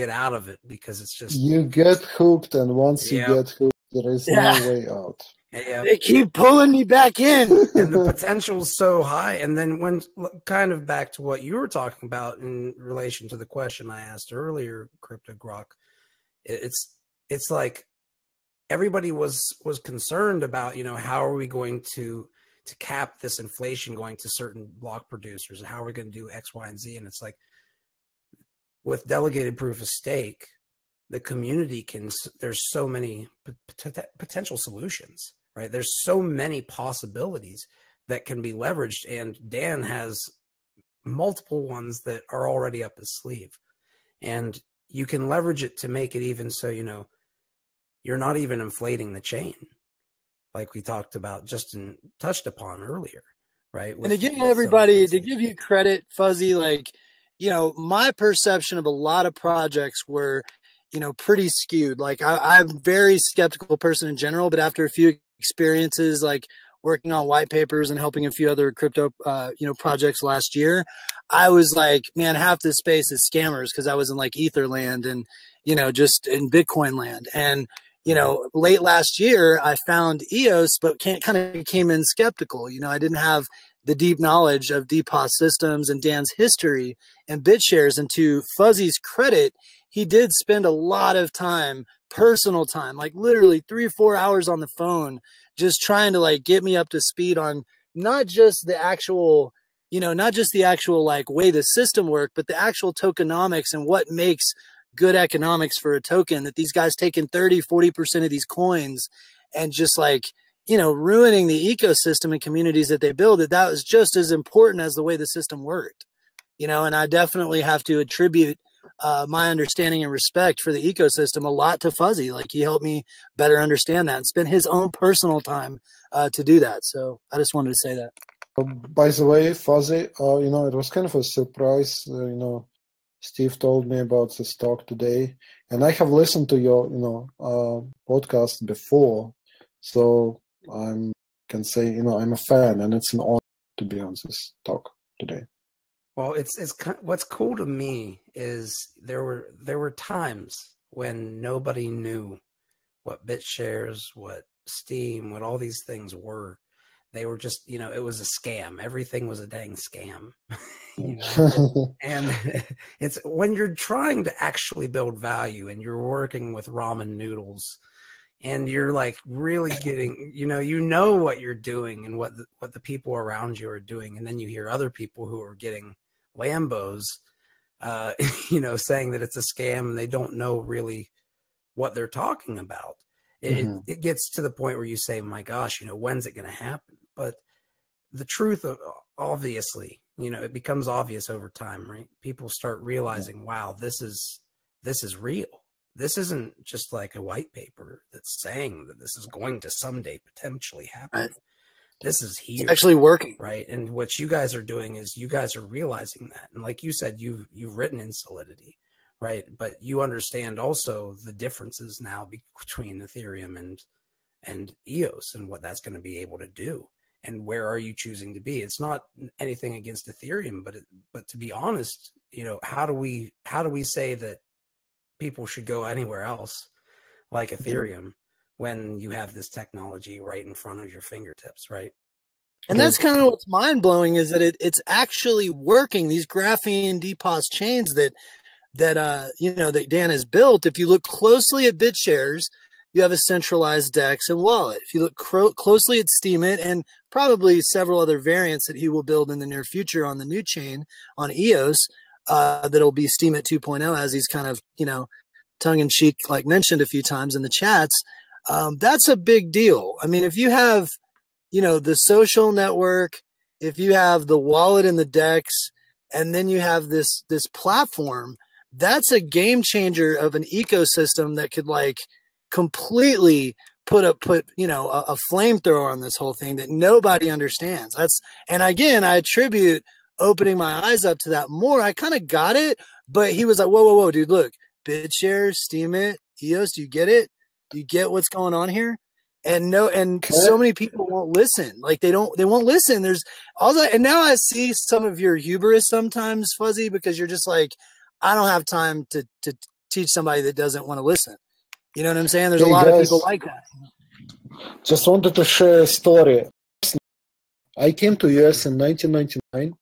out of it, because it's just, you get hooked, and once you get hooked, there is no way out. Yeah. They keep pulling me back in. And the potential's so high. And then when, kind of back to what you were talking about in relation to the question I asked earlier, CryptoGawk, it's like everybody was concerned about, you know, how are we going to cap this inflation going to certain block producers, and how are we going to do X, Y, and Z? And it's like, with delegated proof of stake, the community there's so many potential solutions, right? There's so many possibilities that can be leveraged, and Dan has multiple ones that are already up his sleeve, and you can leverage it to make it even so, you know, you're not even inflating the chain, like we touched upon earlier, right? And to give everybody, to give you credit, Fuzzy, like, my perception of a lot of projects were, pretty skewed. Like I'm a very skeptical person in general, but after a few experiences, like working on white papers and helping a few other crypto, projects last year, I was like, man, half this space is scammers, because I was in like Ether land and, just in Bitcoin land. And, late last year, I found EOS, but kind of came in skeptical. I didn't have the deep knowledge of DPoS systems and Dan's history and BitShares. And to Fuzzy's credit, he did spend a lot of time, personal time, like literally 3 or 4 hours on the phone, just trying to like get me up to speed on not just the actual, like way the system worked, but the actual tokenomics and what makes good economics for a token. That these guys taking 30-40% of these coins and just like, ruining the ecosystem and communities that they build, that was just as important as the way the system worked. And I definitely have to attribute my understanding and respect for the ecosystem a lot to Fuzzy. Like he helped me better understand that and spend his own personal time to do that. So I just wanted to say that. By the way, Fuzzy, it was kind of a surprise. Steve told me about this talk today, and I have listened to your, podcast before, so I can say, I'm a fan, and it's an honor to be on this talk today. Well, what's cool to me is there were times when nobody knew what BitShares, what Steam, what all these things were. They were just, it was a scam. Everything was a dang scam. And it's when you're trying to actually build value and you're working with ramen noodles and you're like really getting, what you're doing and what the people around you are doing. And then you hear other people who are getting Lambos, saying that it's a scam and they don't know really what they're talking about. It gets to the point where you say, my gosh, when's it going to happen? But the truth, obviously, it becomes obvious over time, right? People start realizing, wow, this is real. This isn't just like a white paper that's saying that this is going to someday potentially happen. Right. This is here. It's actually working. Right. And what you guys are doing is you guys are realizing that. And like you said, you've written in Solidity, right? But you understand also the differences now between Ethereum and EOS and what that's going to be able to do. And where are you choosing to be? It's not anything against Ethereum, but to be honest, how do we say that people should go anywhere else like Ethereum when you have this technology right in front of your fingertips, right? And that's kind of what's mind blowing, is that it's actually working. These graphene DPoS chains that Dan has built. If you look closely at BitShares, you have a centralized DEX and wallet. If you look closely at Steemit and probably several other variants that he will build in the near future on the new chain on EOS, that'll be Steemit 2.0, as he's kind of, tongue in cheek, like mentioned a few times in the chats. That's a big deal. I mean, if you have, the social network, if you have the wallet and the DEX, and then you have this platform, that's a game changer of an ecosystem that could like completely put a flamethrower on this whole thing that nobody understands. And again, I attribute opening my eyes up to that more. I kind of got it, but he was like, whoa, dude, look, BitShares, Steemit, EOS, do you get it? Do you get what's going on here? And so many people won't listen. Like they won't listen. There's all that. And now I see some of your hubris sometimes, Fuzzy, because you're just like, I don't have time to teach somebody that doesn't want to listen. You know what I'm saying? There's a lot of people like that. Just wanted to share a story. I came to US in 1999,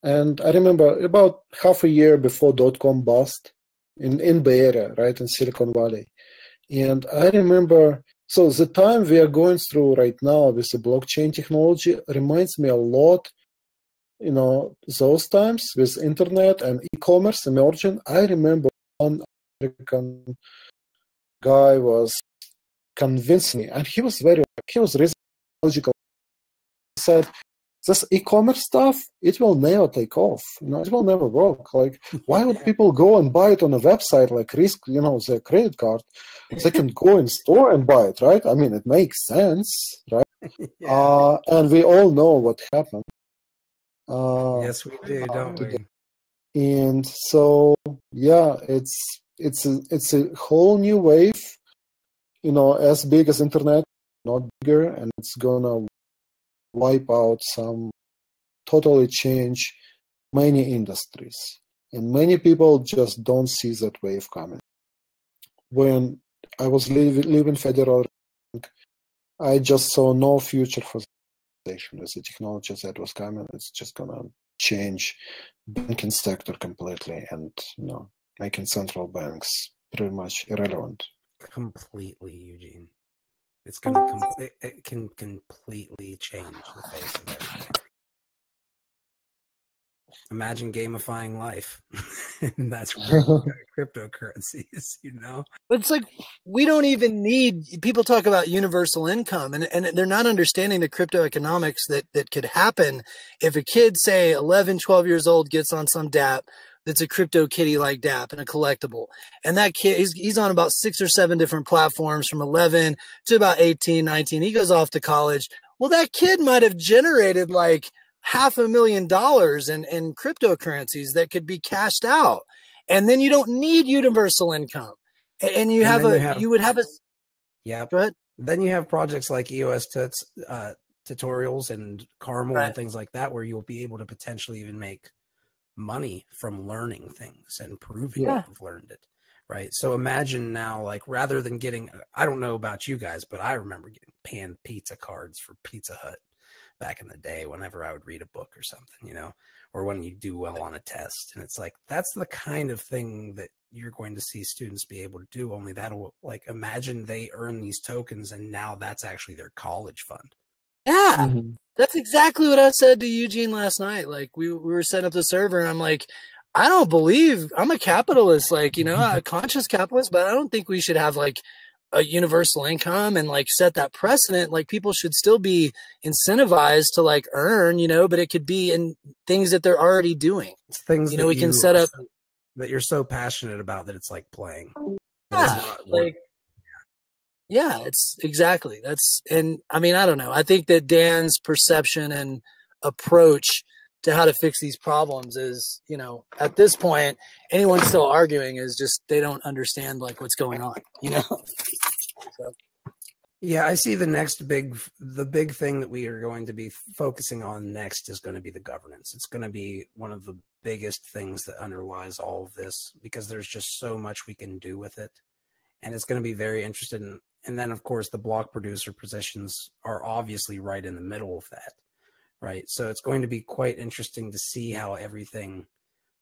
and I remember about half a year before .com bust in Bay Area, right, in Silicon Valley. And I remember, so the time we are going through right now with the blockchain technology reminds me a lot, those times with internet and e-commerce emerging. I remember one American guy was convincing me, and he was really logical. He said, this e-commerce stuff, it will never take off. It will never work. Like, why would people go and buy it on a website, like risk, their credit card? They can go in store and buy it, right? I mean, it makes sense, right? Yeah. And we all know what happened. Yes, we do, don't we? And so, yeah, it's a whole new wave, as big as internet, not bigger, and it's gonna wipe out totally change many industries. And many people just don't see that wave coming. When I was leaving Federal Bank, I just saw no future for with the technology that was coming. It's just gonna change banking sector completely, and making central banks pretty much irrelevant. Completely, Eugene. It's gonna it can completely change the face of everything. Imagine gamifying life. And that's cryptocurrencies, But it's like, we don't even need, people talk about universal income, and they're not understanding the crypto economics that could happen if a kid, say 11, 12 years old, gets on some dApp that's a crypto kitty like dApp and a collectible. And that kid, he's on about 6 or 7 different platforms from 11 to about 18, 19. He goes off to college. Well, that kid might have generated like $500,000 in cryptocurrencies that could be cashed out. And then you don't need universal income. And you would have a, yeah. Go ahead. Then you have projects like EOS tutorials and Caramel and things like that, where you'll be able to potentially even make money from learning things and proving that you've learned it. Right. So imagine now, like, rather than getting, I don't know about you guys, but I remember getting pan pizza cards for Pizza Hut back in the day, whenever I would read a book or something, or when you do well on a test. And it's like, that's the kind of thing that you're going to see students be able to do. Only that'll, like, imagine they earn these tokens and now that's actually their college fund. Yeah, that's exactly what I said to Eugene last night. Like, we were setting up the server, and I'm like, I don't believe, I'm a capitalist, like, a conscious capitalist, but I don't think we should have like a universal income and like set that precedent. Like, people should still be incentivized to like earn, but it could be in things that they're already doing. It's things that we can set up that you're so passionate about that it's like playing. Yeah, it's exactly. And I mean, I don't know. I think that Dan's perception and approach to how to fix these problems is, at this point, anyone still arguing is just, they don't understand like what's going on, So. Yeah, I see the big thing that we are going to be focusing on next is going to be the governance. It's going to be one of the biggest things that underlies all of this, because there's just so much we can do with it. And it's going to be very interesting. And then, of course, the block producer positions are obviously right in the middle of that, right? So it's going to be quite interesting to see how everything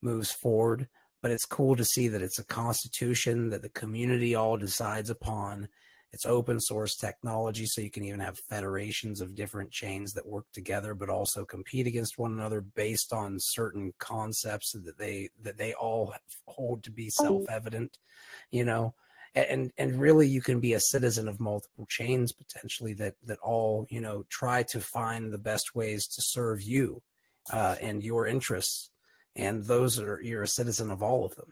moves forward. But it's cool to see that it's a constitution that the community all decides upon. It's open source technology, so you can even have federations of different chains that work together, but also compete against one another based on certain concepts that they all hold to be self-evident, And really, you can be a citizen of multiple chains potentially that all try to find the best ways to serve you and your interests, and you're a citizen of all of them.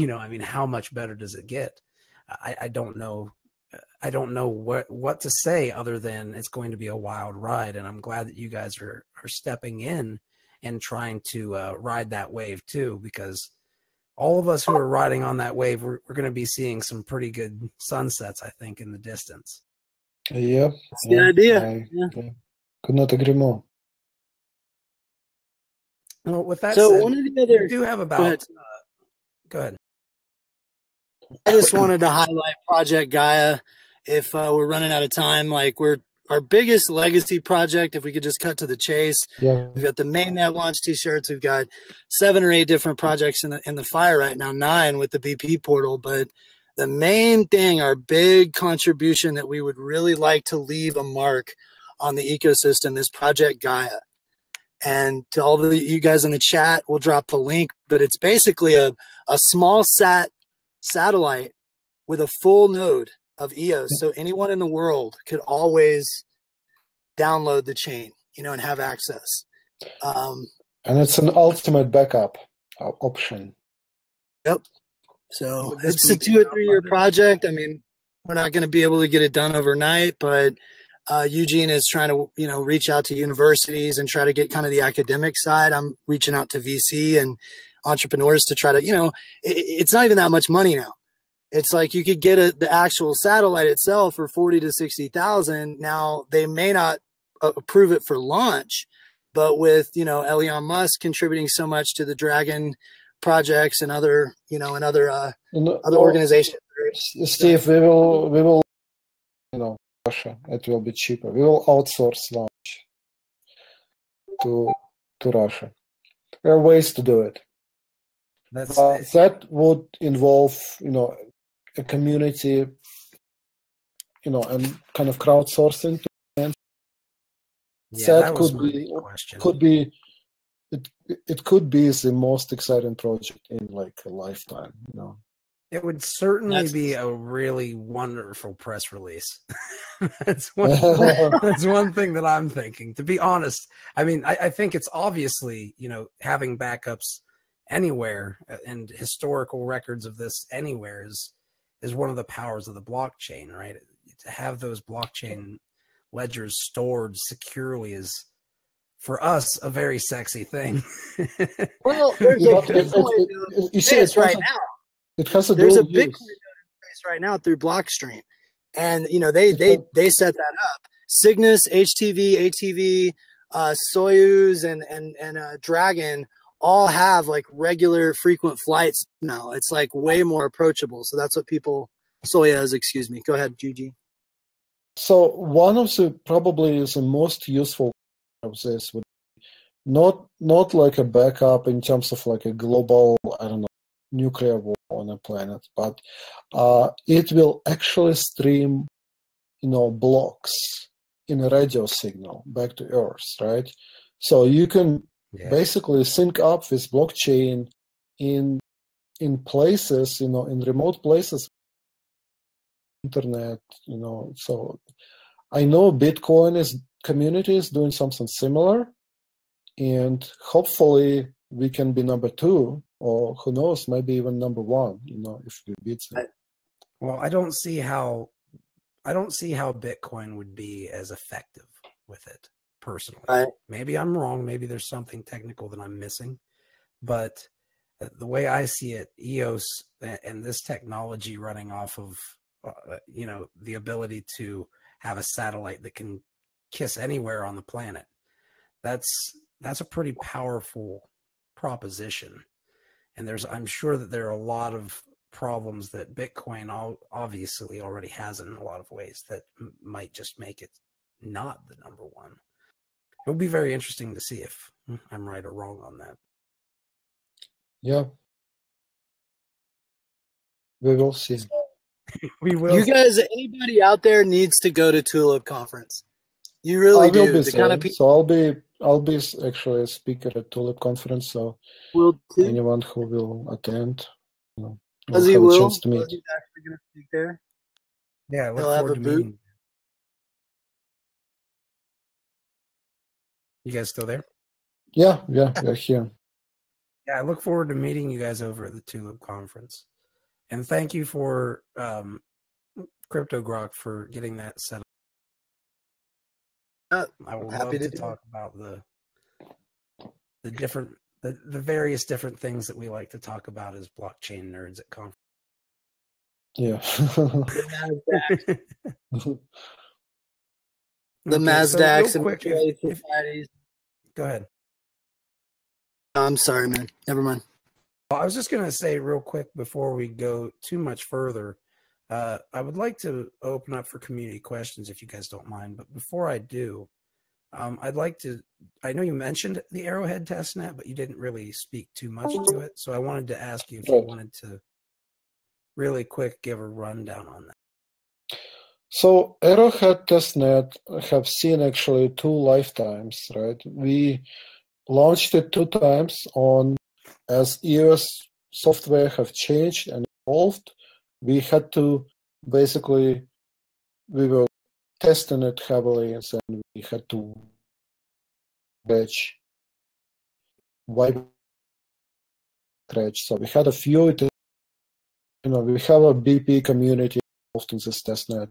I mean, how much better does it get? I don't know. I don't know what to say other than it's going to be a wild ride, and I'm glad that you guys are stepping in and trying to ride that wave too, because all of us who are riding on that wave, we're going to be seeing some pretty good sunsets, I think, in the distance. Yep. That's the idea. I could not agree more. Well, with that so said, one of the other, we do have about. Go ahead. I just wanted to highlight Project Gaia. If we're running out of time, like, our biggest legacy project, if we could just cut to the chase. Yeah. We've got the mainnet launch t-shirts. We've got 7 or 8 different projects in the fire right now, 9 with the BP portal. But the main thing, our big contribution that we would really like to leave a mark on the ecosystem is Project Gaia. And to all of you guys in the chat, we'll drop the link, but it's basically a small satellite with a full node of EOS. So anyone in the world could always download the chain. and have access. And it's an ultimate backup option. Yep. So it's a 2 or 3 year project. I mean, we're not going to be able to get it done overnight, but Eugene is trying to, reach out to universities and try to get kind of the academic side. I'm reaching out to VC and entrepreneurs to try to, it's not even that much money now. It's like you could get the actual satellite itself for 40 to 60,000. Now they may not approve it for launch, but with, Elon Musk contributing so much to the Dragon projects and other, other organizations. Steve, we will, Russia, it will be cheaper. We will outsource launch to Russia. There are ways to do it. That would involve, a community, and kind of crowdsourcing. That could be the most exciting project in like a lifetime. It would certainly be a really wonderful press release. That's one thing that I'm thinking. To be honest, I mean, I think it's obviously, having backups anywhere and historical records of this anywhere is one of the powers of the blockchain, right? To have those blockchain ledgers stored securely is, for us, a very sexy thing. Well, there's you see it right now. There's a Bitcoin place right now through Blockstream, and they set that up. Cygnus, HTV, ATV, Soyuz, and Dragon all have like regular frequent flights now. It's like way more approachable. So that's what Soyuz, excuse me. Go ahead, Gigi. So one of the probably is the most useful of this would be not like a backup in terms of like a global, nuclear war on a planet, but it will actually stream, blocks in a radio signal back to Earth, right? So you can basically sync up with blockchain in places, in remote places, internet, So I know Bitcoin community is doing something similar, and hopefully we can be number 2. Or who knows, maybe even number 1, if we beat them. Well, I don't see how Bitcoin would be as effective with it personally. Maybe I'm wrong. Maybe there's something technical that I'm missing. But the way I see it, EOS and this technology running off of, the ability to have a satellite that can kiss anywhere on the planet, that's a pretty powerful proposition. And I'm sure that there are a lot of problems that Bitcoin obviously already has in a lot of ways that might just make it not the number 1. It would be very interesting to see if I'm right or wrong on that. Yeah. We will see. We will. You guys, anybody out there needs to go to TULIP conference. You really do. Be kind of so I'll be actually a speaker at TULIP conference. So anyone who will attend, will have a chance to meet. He's actually going to speak there. Yeah, I look forward to meeting. You guys still there? Yeah, we're here. Yeah, I look forward to meeting you guys over at the TULIP conference. And thank you for CryptoGrok for getting that set up. I would love to talk about the various different things that we like to talk about as blockchain nerds at conference. Yeah. The Nasdaqs and quick, go ahead. I'm sorry, man. Never mind. Well, I was just going to say real quick before we go too much further, I would like to open up for community questions if you guys don't mind. But before I do, I'd like to, I know you mentioned the Arrowhead testnet, but you didn't really speak too much to it. So I wanted to ask you if you wanted to really quick give a rundown on that. So Arrowhead testnet have seen actually 2 lifetimes, right? We launched it 2 times as EOS software have changed and evolved. We had to we were testing it heavily, and then we had to scratch, wipe scratch. So we had a few, we have a BP community involved in this testnet.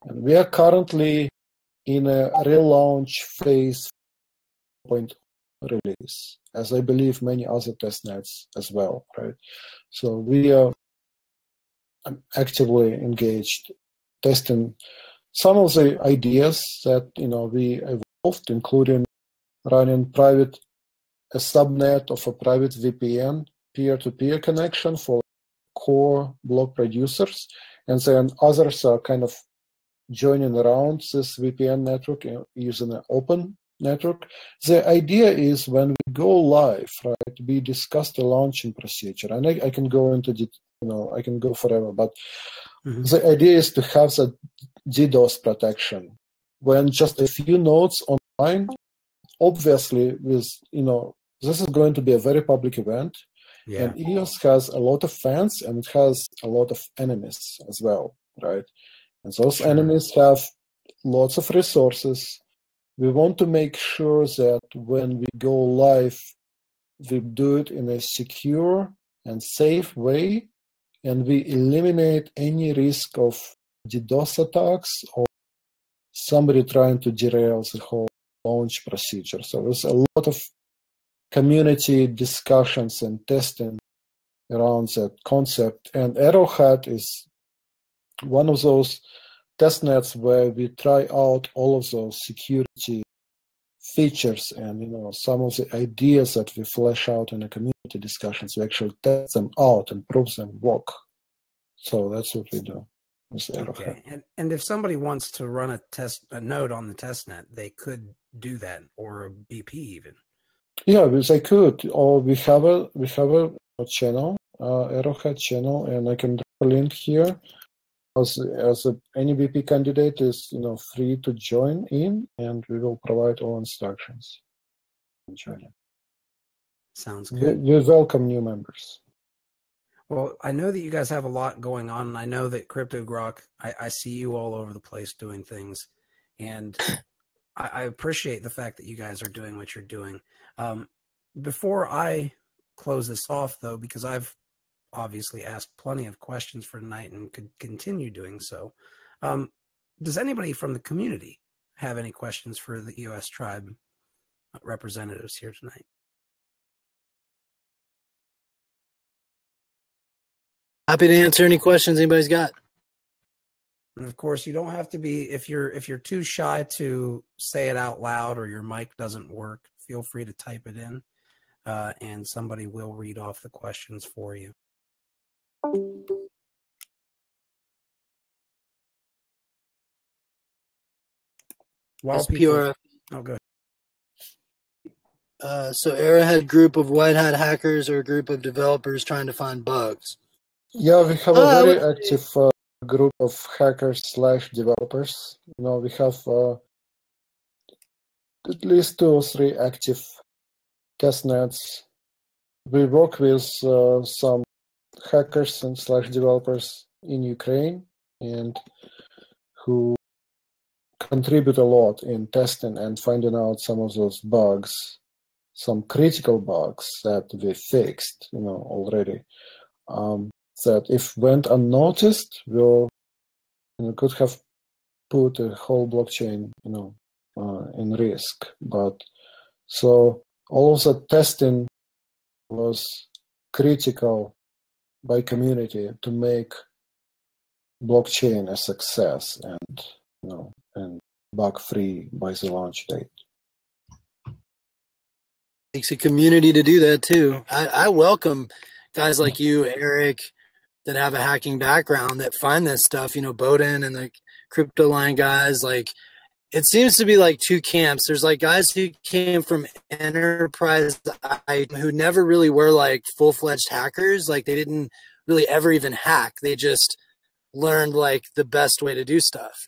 And we are currently in a relaunch phase 4.0 release, as I believe many other testnets as well, right? So we are actively engaged, testing some of the ideas that we evolved, including running a subnet of a private VPN peer-to-peer connection for core block producers, and then others are kind of joining around this VPN network using an open network. The idea is when we go live, right, we discuss the launching procedure, and I can go into I can go forever, but the idea is to have the DDoS protection when just a few nodes online. Obviously, this is going to be a very public event, and EOS has a lot of fans and it has a lot of enemies as well, right? And those enemies have lots of resources. We want to make sure that when we go live, we do it in a secure and safe way, and we eliminate any risk of DDoS attacks or somebody trying to derail the whole launch procedure. So there's a lot of community discussions and testing around that concept. And Arrowhead is one of those testnets where we try out all of those security features and some of the ideas that we flesh out in the community discussions. We actually test them out and prove them work. So that's what we do with Arrowhead. Okay. And if somebody wants to run a node on the testnet, they could do that, or a BP even. Yeah, they could. Or we have a channel, Arrowhead channel, and I can drop a link here. Any BP candidate is free to join in, and we will provide all instructions. Sounds good. We welcome new members. Well, I know that you guys have a lot going on, and I know that CryptoGrok, I see you all over the place doing things, and I appreciate the fact that you guys are doing what you're doing. Before I close this off, though, because I've obviously asked plenty of questions for tonight and could continue doing so, does anybody from the community have any questions for the EOS Tribe representatives here tonight? Happy to answer any questions anybody's got. And of course, you don't have to be, if you're too shy to say it out loud or your mic doesn't work, feel free to type it in, and somebody will read off the questions for you. While people, oh, go ahead. So Arrowhead group of white hat hackers or a group of developers trying to find bugs? Yeah, we have a very active group of hackers/developers. We have at least 2 or 3 active testnets. We work with some hackers and /developers in Ukraine, and who contribute a lot in testing and finding out some of those bugs, some critical bugs that we fixed, already. That if went unnoticed, we could have put the whole blockchain, in risk. But so all of the testing was critical by community to make blockchain a success and bug-free by the launch date. Takes a community to do that too. I welcome guys like you, Eric, that have a hacking background that find this stuff, Bowden and the Crypto Line guys. Like, it seems to be like 2 camps. There's like guys who came from enterprise who never really were like full-fledged hackers. Like, they didn't really ever even hack. They just learned like the best way to do stuff.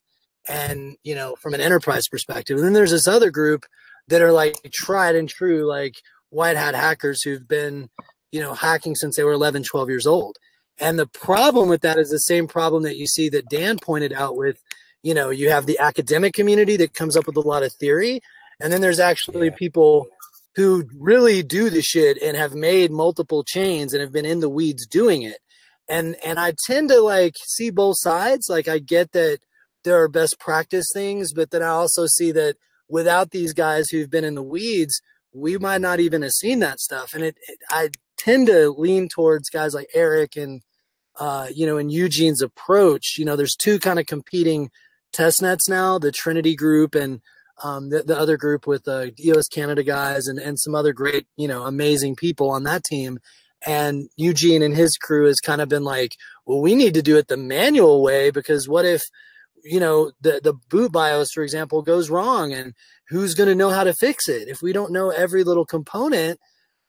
And, from an enterprise perspective. And then there's this other group that are like tried and true, like white hat hackers who've been, hacking since they were 11, 12 years old. And the problem with that is the same problem that you see that Dan pointed out with, you have the academic community that comes up with a lot of theory. And then there's actually people who really do the shit and have made multiple chains and have been in the weeds doing it. And I tend to like see both sides. Like I get that there are best practice things, but then I also see that without these guys who've been in the weeds, we might not even have seen that stuff. And I tend to lean towards guys like Eric and, and Eugene's approach. There's two kind of competing test nets now, the Trinity group and the other group with the EOS Canada guys and some other great, amazing people on that team. And Eugene and his crew has kind of been like, well, we need to do it the manual way, because what if, the boot BIOS, for example, goes wrong, and who's going to know how to fix it? If we don't know every little component,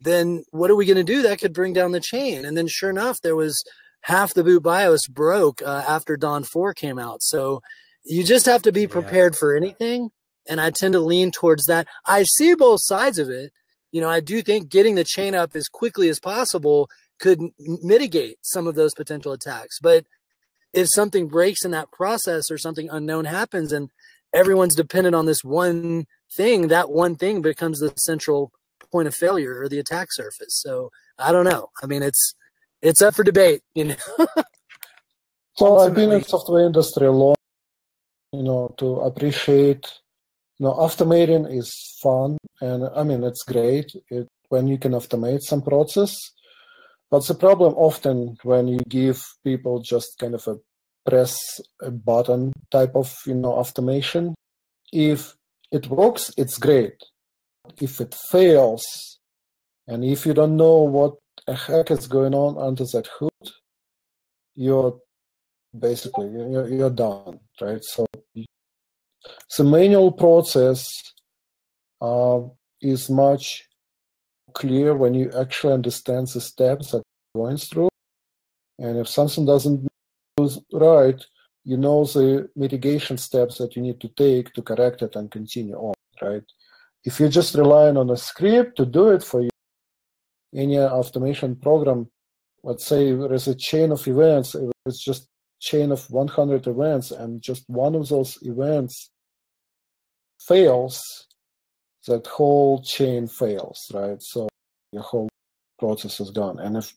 then what are we going to do? That could bring down the chain. And then sure enough, there was half the boot BIOS broke after Dawn 4 came out. So you just have to be prepared for anything. And I tend to lean towards that. I see both sides of it. I do think getting the chain up as quickly as possible could mitigate some of those potential attacks. But if something breaks in that process or something unknown happens and everyone's dependent on this one thing, that one thing becomes the central point of failure or the attack surface. So I don't know. I mean, it's up for debate, So I've been in software industry a long, to appreciate, automating is fun, and I mean, it's great when you can automate some process. But the problem often when you give people just kind of a press a button type of, automation, if it works, it's great. If it fails, and if you don't know what the heck is going on under that hood, you're basically, you're done, right? So the manual process is much clear when you actually understand the steps that you're going through. And if something doesn't go right, you know the mitigation steps that you need to take to correct it and continue on, right? If you're just relying on a script to do it for you, any automation program, let's say there's a chain of events, it's just chain of 100 events, and just one of those events fails, that whole chain fails, right? So your whole process is gone. And if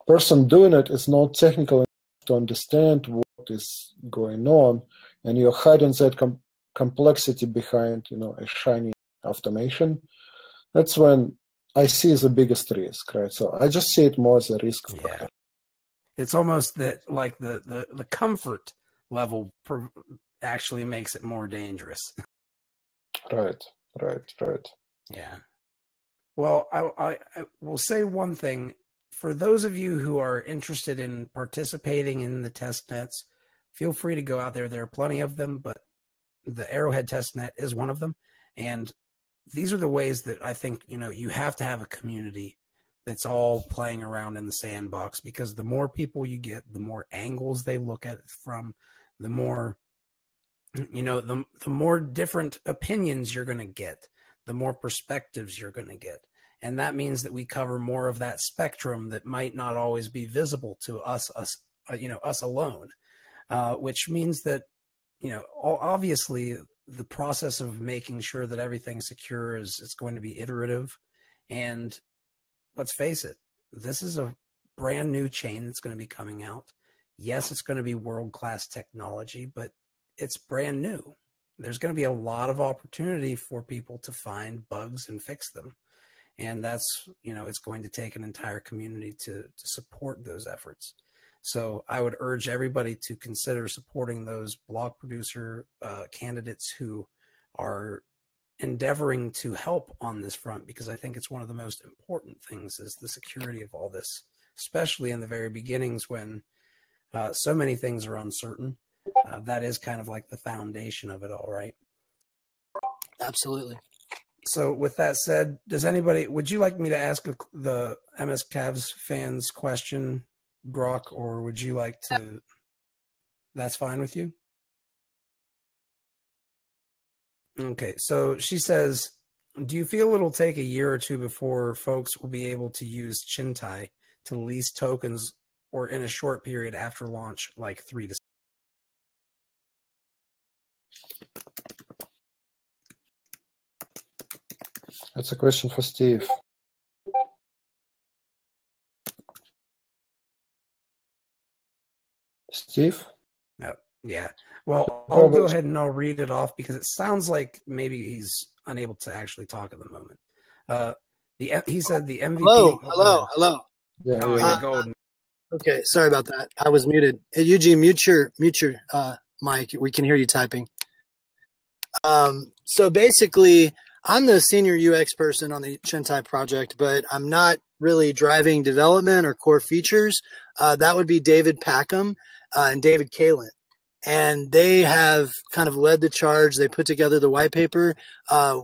person doing it is not technical enough to understand what is going on, and you're hiding that complexity behind, a shiny automation, that's when I see the biggest risk, right? So I just see it more as a risk. Yeah. It's almost that like the comfort level actually makes it more dangerous. Right. Yeah. Well, I will say one thing. For those of you who are interested in participating in the test nets, feel free to go out there. There are plenty of them, but the Arrowhead test net is one of them. And these are the ways that I think, you have to have a community that's all playing around in the sandbox, because the more people you get, the more angles they look at it from, the more, the more different opinions you're going to get, the more perspectives you're going to get. And that means that we cover more of that spectrum that might not always be visible to us alone, which means that, obviously the process of making sure that everything's secure is going to be iterative. And let's face it, this is a brand new chain that's going to be coming out. Yes, it's going to be world-class technology, but it's brand new. There's going to be a lot of opportunity for people to find bugs and fix them. And that's, it's going to take an entire community to support those efforts. So I would urge everybody to consider supporting those blog producer candidates who are endeavoring to help on this front, because I think it's one of the most important things is the security of all this, especially in the very beginnings when so many things are uncertain. That is kind of like the foundation of it all, right? Absolutely. So with that said, would you like me to ask the MS Cavs fans question, Brock, or would you like to, that's fine with you? Okay, so she says, do you feel it'll take a year or two before folks will be able to use Chintai to lease tokens, or in a short period after launch, like 3 to 6? That's a question for Steve. Steve? No. Yeah. Well, I'll go ahead and I'll read it off because it sounds like maybe he's unable to actually talk at the moment. He said the MVP. Hello. Yeah, go ahead. Okay, sorry about that. I was muted. Hey, Eugene, mute your mic. We can hear you typing. So basically, I'm the senior UX person on the Chintai project, but I'm not really driving development or core features. That would be David Packham and David Kalin. And they have kind of led the charge. They put together the white paper.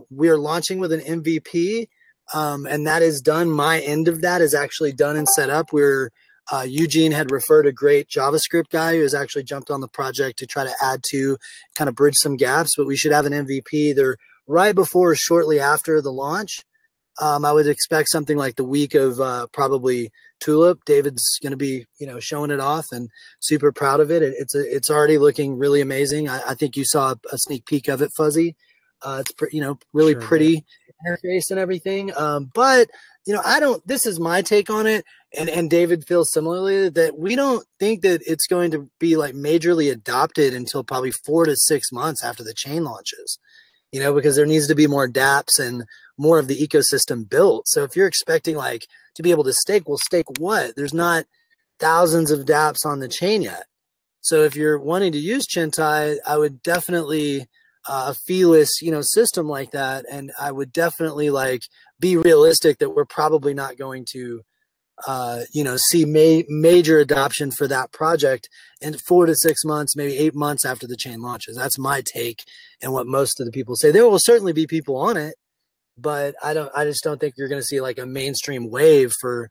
We are launching with an MVP, and that is done. My end of that is actually done and set up. Eugene had referred a great JavaScript guy who has actually jumped on the project to try to add to kind of bridge some gaps, but we should have an MVP either right before or shortly after the launch. I would expect something like the week of probably TULIP. David's going to be, showing it off and super proud of it. It's already looking really amazing. I think you saw a sneak peek of it, Fuzzy. It's really sure, pretty interface and everything. But this is my take on it. And David feels similarly that we don't think that it's going to be like majorly adopted until probably 4 to 6 months after the chain launches, because there needs to be more dApps and more of the ecosystem built. So if you're expecting like to be able to stake, well, stake what? There's not thousands of dApps on the chain yet. So if you're wanting to use Chintai, I would definitely a feeless, system like that. And I would definitely be realistic that we're probably not going to, see major adoption for that project in 4 to 6 months, maybe 8 months after the chain launches. That's my take and what most of the people say. There will certainly be people on it, but I just don't think you're going to see like a mainstream wave for,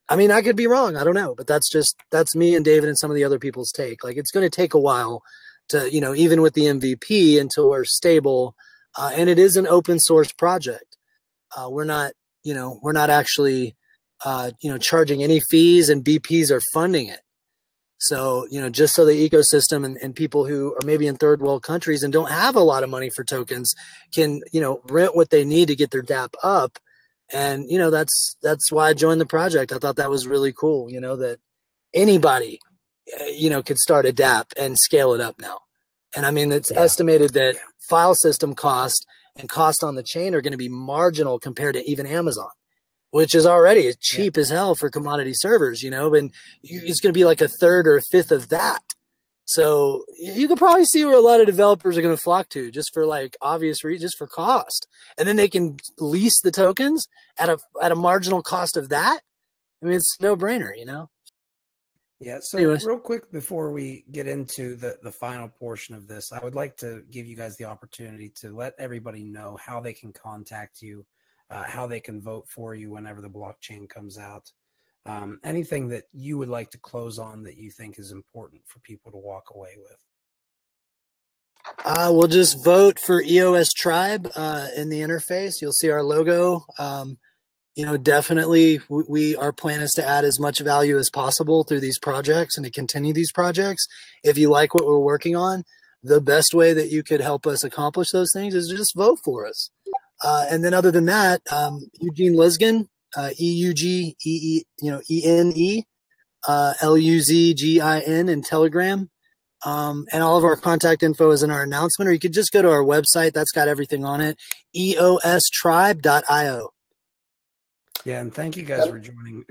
I could be wrong. I don't know, but that's me and David and some of the other people's take. Like it's going to take a while to, even with the MVP until we're stable. And it is an open source project. We're not actually, charging any fees, and BPs are funding it. So, just so the ecosystem and people who are maybe in third world countries and don't have a lot of money for tokens can, rent what they need to get their dApp up. And, that's why I joined the project. I thought that was really cool, that anybody, could start a dApp and scale it up now. And it's estimated that file system cost and cost on the chain are going to be marginal compared to even Amazon, which is already cheap as hell for commodity servers, and it's going to be like a third or a fifth of that. So you could probably see where a lot of developers are going to flock to just for obvious reasons, just for cost. And then they can lease the tokens at a marginal cost of that. It's no brainer, Yeah. So Anyways. Real quick before we get into the final portion of this, I would like to give you guys the opportunity to let everybody know how they can contact you, how they can vote for you whenever the blockchain comes out. Anything that you would like to close on that you think is important for people to walk away with. We'll just vote for EOSTribe in the interface. You'll see our logo. Definitely our plan is to add as much value as possible through these projects and to continue these projects. If you like what we're working on, the best way that you could help us accomplish those things is just vote for us. And then other than that, Eugene Luzgin, EUGEENE, LUZGIN in Telegram. And all of our contact info is in our announcement, or you could just go to our website. That's got everything on it, EOSTribe.io. Yeah, and thank you guys for joining.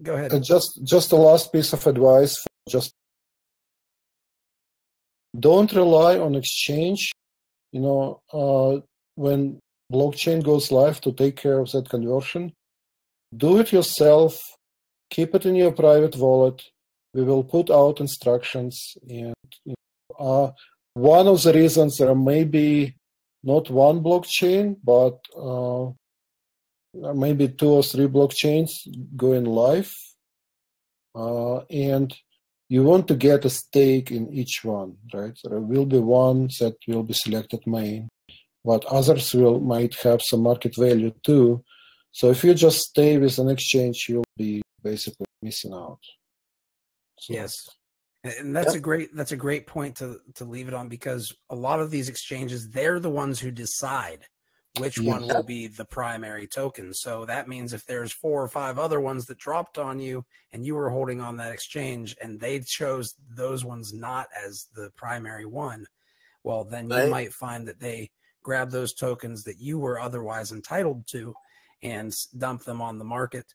Go ahead. Just the last piece of advice. Just don't rely on exchange. When blockchain goes live to take care of that conversion, do it yourself. Keep it in your private wallet. We will put out instructions. And one of the reasons there may be not one blockchain, but maybe 2 or 3 blockchains going live, and you want to get a stake in each one, right? There will be one that will be selected main, but others might have some market value too. So if you just stay with an exchange, you'll be basically missing out. So. Yes. And that's a great point to leave it on, because a lot of these exchanges, they're the ones who decide which one will be the primary token. So that means if there's 4 or 5 other ones that dropped on you and you were holding on that exchange and they chose those ones not as the primary one, well, then you might find that they grab those tokens that you were otherwise entitled to and dump them on the market,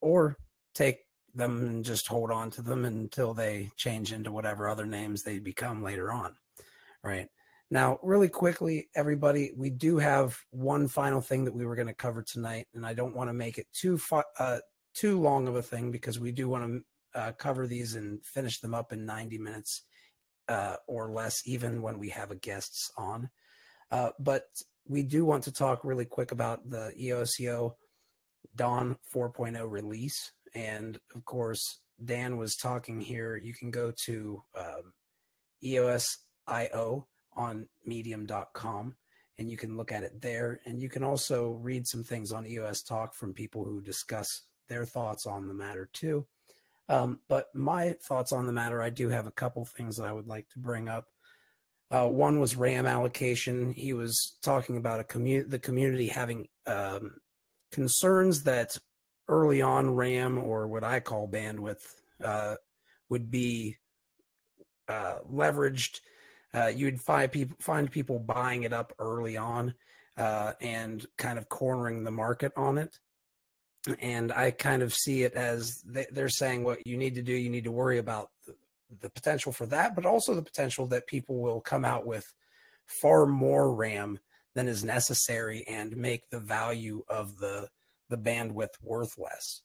or take them and just hold on to them until they change into whatever other names they become later on, right? Now, really quickly, everybody, we do have one final thing that we were going to cover tonight, and I don't want to make it too long of a thing because we do want to cover these and finish them up in 90 minutes or less, even when we have a guests on. But we do want to talk really quick about the EOSIO Dawn 4.0 release. And of course, Dan was talking here. You can go to EOSIO on medium.com and you can look at it there. And you can also read some things on EOSTalk from people who discuss their thoughts on the matter too. But my thoughts on the matter, I do have a couple things that I would like to bring up. One was RAM allocation. He was talking about the community having concerns that early on RAM, or what I call bandwidth, would be leveraged. You'd find people buying it up early on and kind of cornering the market on it. And I kind of see it as they're saying what you need to do, you need to worry about the potential for that, but also the potential that people will come out with far more RAM than is necessary and make the value of the bandwidth worth less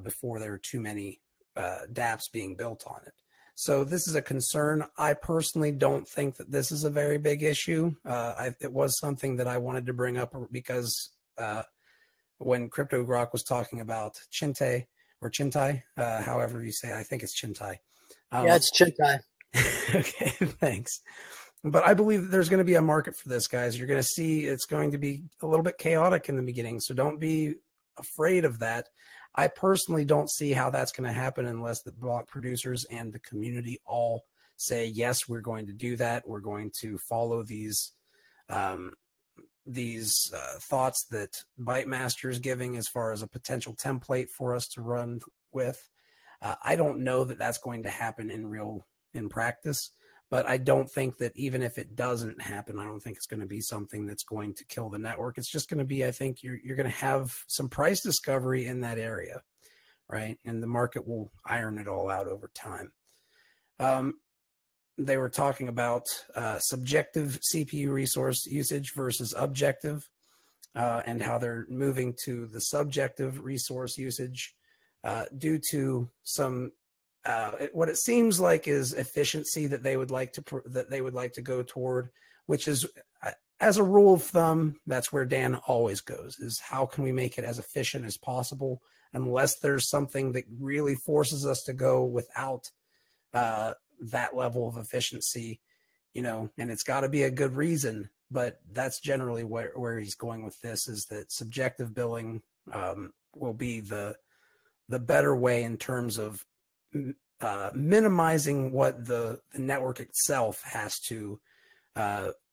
before there are too many dApps being built on it. So this is a concern. I personally don't think that this is a very big issue. It was something that I wanted to bring up because when Crypto Grok was talking about Chintai, however you say it, I think it's Chintai. Yeah, it's Chintai. Okay, thanks. But I believe there's going to be a market for this, guys. You're going to see it's going to be a little bit chaotic in the beginning, so don't be afraid of that. I personally don't see how that's going to happen unless the block producers and the community all say, yes, we're going to do that. We're going to follow these thoughts that ByteMaster is giving as far as a potential template for us to run with. I don't know that that's going to happen in practice, but I don't think that even if it doesn't happen, I don't think it's going to be something that's going to kill the network. It's just going to be, I think you're going to have some price discovery in that area, right? And the market will iron it all out over time. They were talking about subjective CPU resource usage versus objective, and how they're moving to the subjective resource usage due to some what it seems like is efficiency that they would like to go toward, which is, as a rule of thumb, that's where Dan always goes, is how can we make it as efficient as possible, unless there's something that really forces us to go without that level of efficiency, and it's got to be a good reason. But that's generally where he's going with this, is that subjective billing will be the better way in terms of minimizing what the network itself has to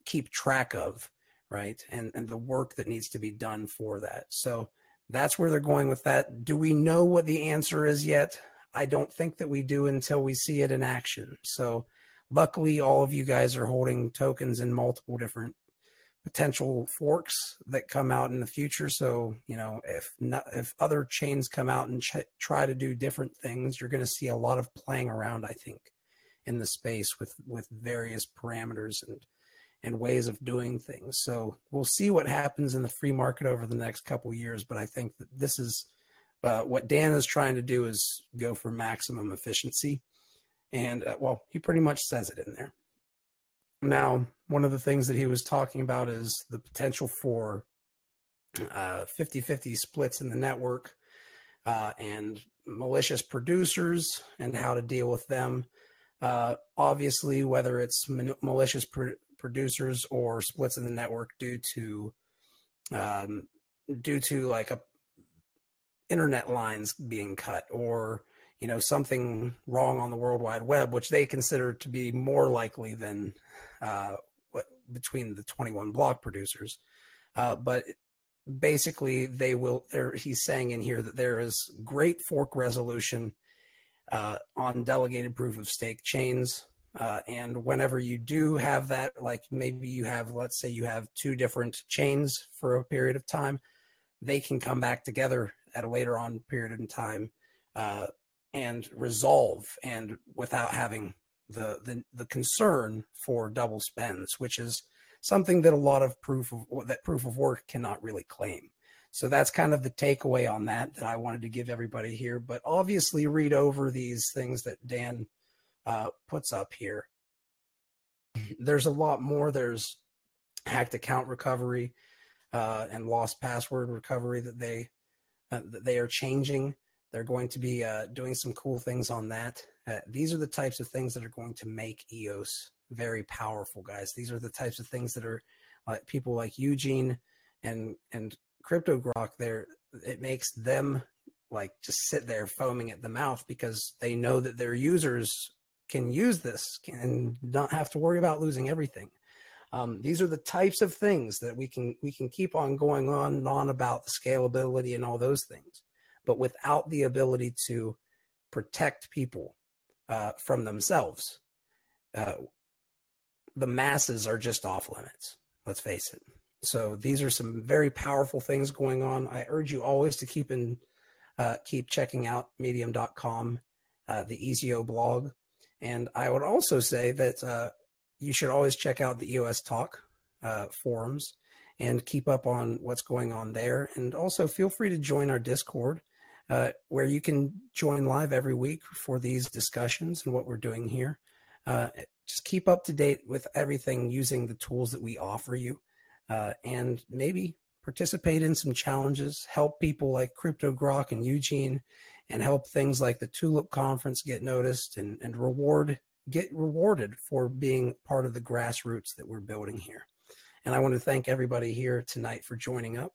keep track of, right? And the work that needs to be done for that. So that's where they're going with that. Do we know what the answer is yet? I don't think that we do until we see it in action. So luckily, all of you guys are holding tokens in multiple different potential forks that come out in the future. So, if other chains come out and try to do different things, you're going to see a lot of playing around, I think, in the space with various parameters and ways of doing things. So we'll see what happens in the free market over the next couple of years. But I think that this is what Dan is trying to do, is go for maximum efficiency. And he pretty much says it in there. Now, one of the things that he was talking about is the potential for 50-50 splits in the network and malicious producers and how to deal with them. Obviously, whether it's malicious producers or splits in the network due to like internet lines being cut, or something wrong on the World Wide Web, which they consider to be more likely than between the 21 block producers. But basically, he's saying in here that there is great fork resolution on delegated proof of stake chains. And whenever you do have that, like maybe you have, let's say you have 2 different chains for a period of time, they can come back together at a later on period in time and resolve, and without having the concern for double spends, which is something that a lot of proof of work cannot really claim. So that's kind of the takeaway on that I wanted to give everybody here. But obviously read over these things that Dan puts up here. There's a lot more. There's hacked account recovery and lost password recovery that they are changing. They're going to be doing some cool things on that. These are the types of things that are going to make EOS very powerful, guys. These are the types of things that are people like Eugene and CryptoGrok there. It makes them like just sit there foaming at the mouth because they know that their users can use this and not have to worry about losing everything. These are the types of things that we can keep on going on and on about the scalability and all those things, but without the ability to protect people from themselves, the masses are just off limits. Let's face it. So these are some very powerful things going on. I urge you always to keep checking out medium.com, the EOSIO blog. And I would also say that you should always check out the EOSTalk forums and keep up on what's going on there. And also feel free to join our Discord, where you can join live every week for these discussions and what we're doing here. Just keep up to date with everything using the tools that we offer you, and maybe participate in some challenges, help people like CryptoGrok and Eugene, and help things like the TULIP conference get noticed and get rewarded for being part of the grassroots that we're building here. And I want to thank everybody here tonight for joining up.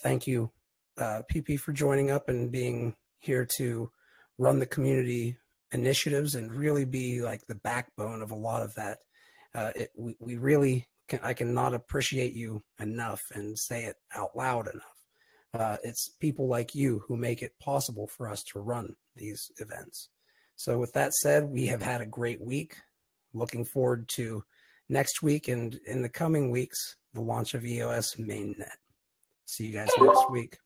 Thank you, PP, for joining up and being here to run the community initiatives and really be like the backbone of a lot of that. We really I cannot appreciate you enough and say it out loud enough. It's people like you who make it possible for us to run these events. So with that said, we have had a great week. Looking forward to next week and in the coming weeks, the launch of EOS mainnet. See you guys next week.